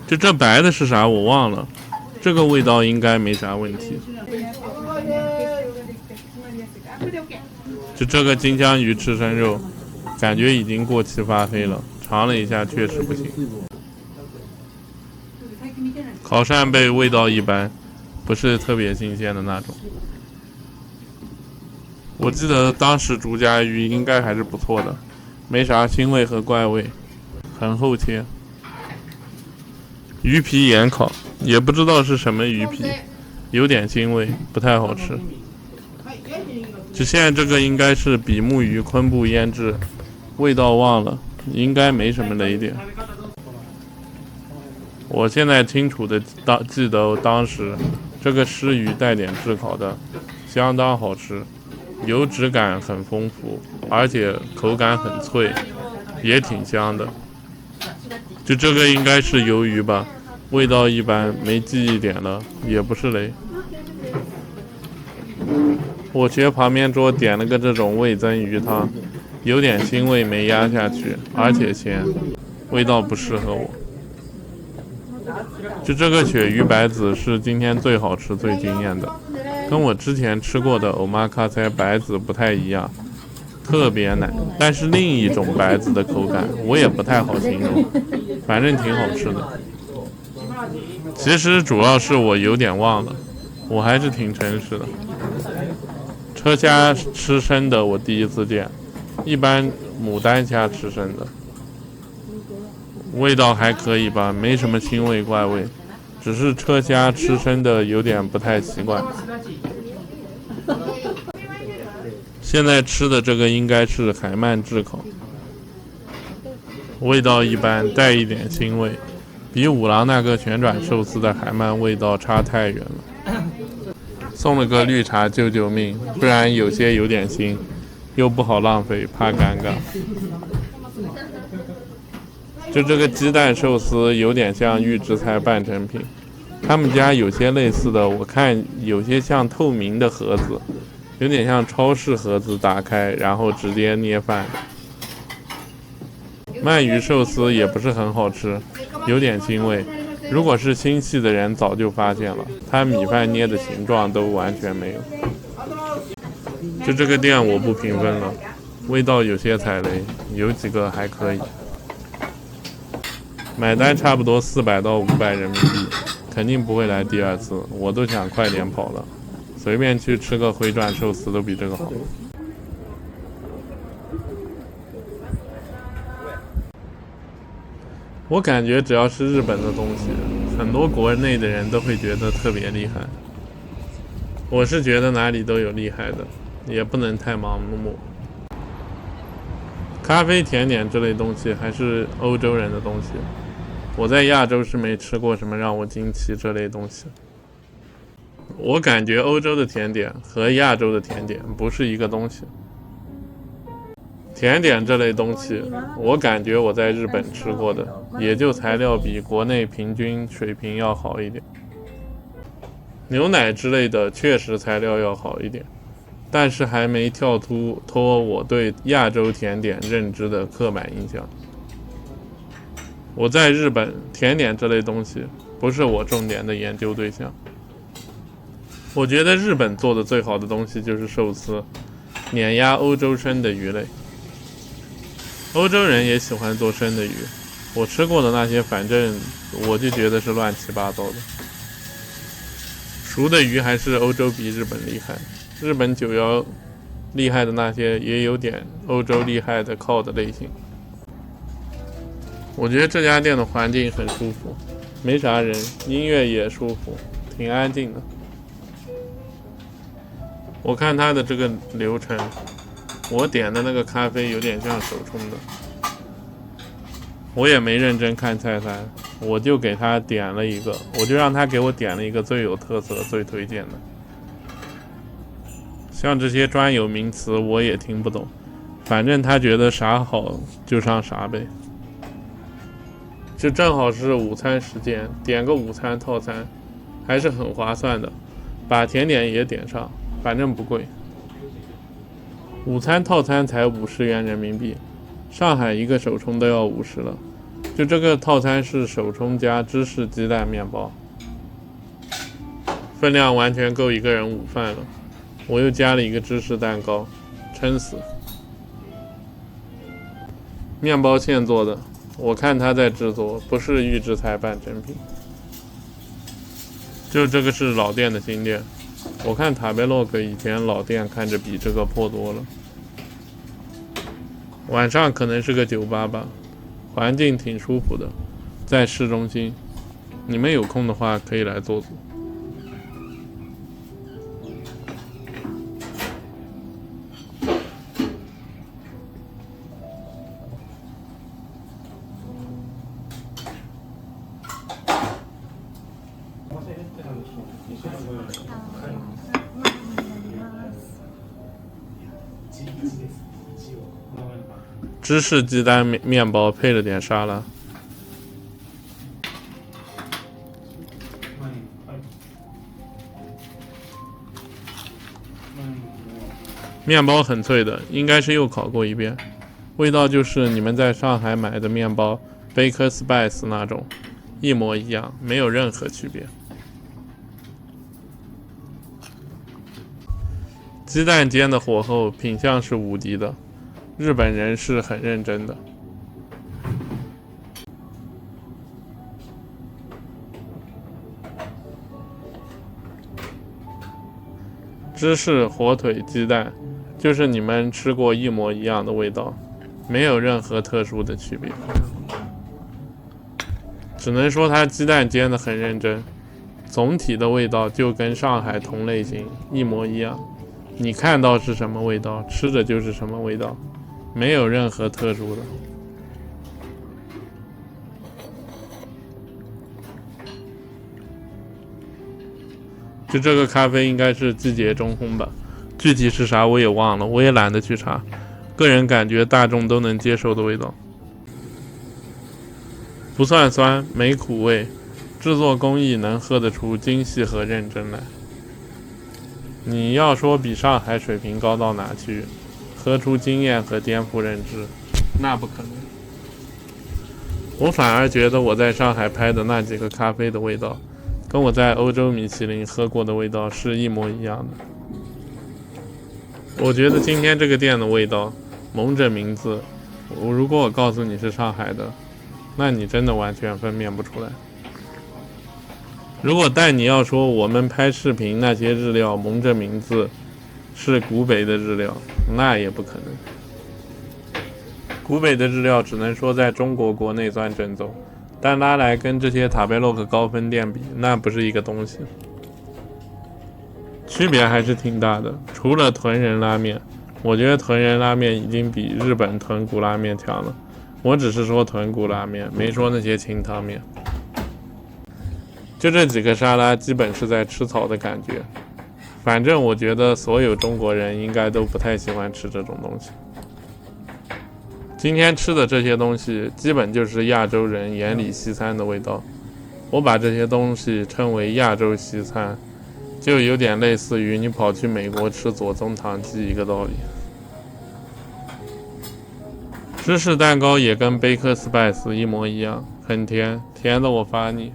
就这白的是啥我忘了，这个味道应该没啥问题。就这个金枪鱼刺身肉，感觉已经过期发黑了，尝了一下确实不行。烤扇贝味道一般，不是特别新鲜的那种。我记得当时竹夹鱼应该还是不错的，没啥腥味和怪味，很厚切。鱼皮盐烤，也不知道是什么鱼皮，有点腥味，不太好吃。就现在这个应该是比目鱼昆布腌制，味道忘了，应该没什么雷点。我现在清楚的记得当时这个湿鱼带点炙烤的，相当好吃，油脂感很丰富，而且口感很脆，也挺香的。就这个应该是鱿鱼吧，味道一般，没记忆点了，也不是雷。我学旁边桌点了个这种味增鱼汤，有点腥味没压下去，而且咸，味道不适合我。就这个鳕鱼白子是今天最好吃最惊艳的，跟我之前吃过的omakase白子不太一样，特别奶，但是另一种白子的口感我也不太好形容，反正挺好吃的。其实主要是我有点忘了，我还是挺诚实的。车虾吃生的我第一次见，一般牡丹虾吃生的。味道还可以吧，没什么腥味怪味，只是车虾吃生的有点不太习惯。现在吃的这个应该是海鳗炙烤，味道一般，带一点腥味，比五郎那个旋转寿司的海鳗味道差太远了。送了个绿茶救救命，不然有些有点腥，又不好浪费，怕尴尬。就这个鸡蛋寿司有点像预制菜半成品，他们家有些类似的，我看有些像透明的盒子，有点像超市盒子打开然后直接捏饭。鳗鱼寿司也不是很好吃，有点腥味，如果是心细的人早就发现了，它米饭捏的形状都完全没有。就这个店我不评分了，味道有些踩雷，有几个还可以。买单差不多400到500人民币，肯定不会来第二次，我都想快点跑了，随便去吃个回转寿司都比这个好。我感觉只要是日本的东西，很多国内的人都会觉得特别厉害。我是觉得哪里都有厉害的，也不能太盲目。咖啡、甜点这类东西还是欧洲人的东西，我在亚洲是没吃过什么让我惊奇这类东西。我感觉欧洲的甜点和亚洲的甜点不是一个东西。甜点这类东西，我感觉我在日本吃过的，也就材料比国内平均水平要好一点。牛奶之类的确实材料要好一点，但是还没跳脱我对亚洲甜点认知的刻板印象。我在日本，甜点这类东西不是我重点的研究对象。我觉得日本做的最好的东西就是寿司，碾压欧洲生的鱼类。欧洲人也喜欢做生的鱼，我吃过的那些反正我就觉得是乱七八糟的。熟的鱼还是欧洲比日本厉害，日本911厉害的那些也有点欧洲厉害的靠的类型。我觉得这家店的环境很舒服，没啥人，音乐也舒服，挺安静的。我看它的这个流程，我点的那个咖啡有点像手冲的，我也没认真看菜单，我就给他点了一个，我就让他给我点了一个最有特色、最推荐的。像这些专有名词我也听不懂，反正他觉得啥好就上啥呗。这正好是午餐时间，点个午餐套餐还是很划算的，把甜点也点上，反正不贵。午餐套餐才50元人民币，上海一个手冲都要50了。就这个套餐是手冲加芝士鸡蛋面包，分量完全够一个人午饭了。我又加了一个芝士蛋糕，撑死。面包现做的，我看他在制作，不是预制菜半成品。就这个是老店的新店，我看塔贝洛克以前老店看着比这个破多了。晚上可能是个酒吧吧，环境挺舒服的，在市中心，你们有空的话可以来坐坐。芝士鸡蛋面包配了点沙拉，面包很脆的，应该是又烤过一遍，味道就是你们在上海买的面包 Baker Spice 那种，一模一样，没有任何区别。鸡蛋煎的火候品相是无敌的，日本人是很认真的。芝士、火腿、鸡蛋，就是你们吃过一模一样的味道，没有任何特殊的区别。只能说它鸡蛋煎得很认真，总体的味道就跟上海同类型一模一样。你看到是什么味道，吃着就是什么味道，没有任何特殊的。就这个咖啡应该是季节中烘吧，具体是啥我也忘了，我也懒得去查。个人感觉大众都能接受的味道，不算酸，没苦味，制作工艺能喝得出精细和认真来。你要说比上海水平高到哪去，喝出经验和颠覆认知，那不可能。我反而觉得我在上海拍的那几个咖啡的味道，跟我在欧洲米其林喝过的味道是一模一样的。我觉得今天这个店的味道，蒙着名字，如果我告诉你是上海的，那你真的完全分辨不出来。但你要说我们拍视频那些日料蒙着名字是古北的日料，那也不可能。古北的日料只能说在中国国内算正宗，但拉来跟这些塔贝洛克高分店比，那不是一个东西，区别还是挺大的。除了豚仁拉面，我觉得豚仁拉面已经比日本豚骨拉面强了。我只是说豚骨拉面，没说那些清汤面。就这几个沙拉基本是在吃草的感觉，反正我觉得所有中国人应该都不太喜欢吃这种东西。今天吃的这些东西基本就是亚洲人眼里西餐的味道，我把这些东西称为亚洲西餐，就有点类似于你跑去美国吃左宗棠鸡一个道理。芝士蛋糕也跟 Baker Spice 一模一样，很甜，甜的我发腻。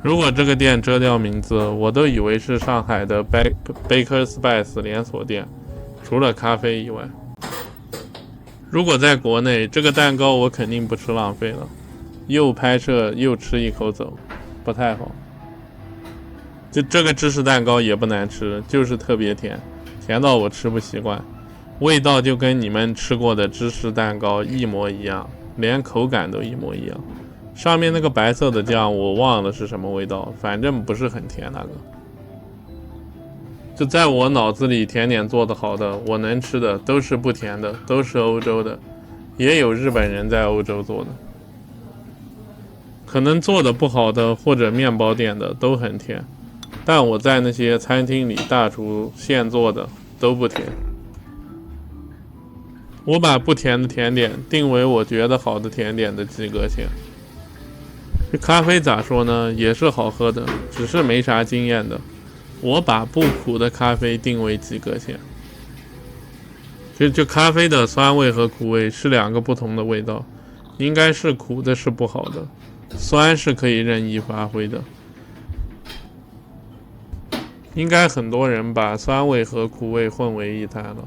如果这个店遮掉名字，我都以为是上海的 Baker Spice 连锁店，除了咖啡以外。如果在国内，这个蛋糕我肯定不吃浪费了，又拍摄又吃一口走，不太好。就这个芝士蛋糕也不难吃，就是特别甜，甜到我吃不习惯，味道就跟你们吃过的芝士蛋糕一模一样，连口感都一模一样。上面那个白色的酱我忘了是什么味道，反正不是很甜那个。就在我脑子里，甜点做得好的，我能吃的都是不甜的，都是欧洲的，也有日本人在欧洲做的。可能做的不好的或者面包店的都很甜，但我在那些餐厅里大厨现做的都不甜。我把不甜的甜点定为我觉得好的甜点的及格线。这咖啡咋说呢，也是好喝的，只是没啥经验的。我把不苦的咖啡定为及格线。就咖啡的酸味和苦味是两个不同的味道，应该是苦的是不好的，酸是可以任意发挥的。应该很多人把酸味和苦味混为一谈了，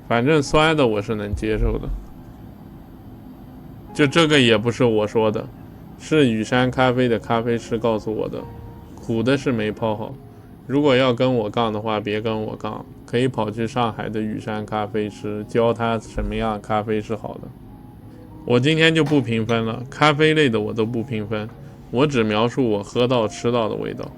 反正酸的我是能接受的。就这个也不是我说的，是雨山咖啡的咖啡师告诉我的，苦的是没泡好。如果要跟我杠的话，别跟我杠，可以跑去上海的雨山咖啡师教他什么样咖啡是好的。我今天就不评分了，咖啡类的我都不评分，我只描述我喝到吃到的味道。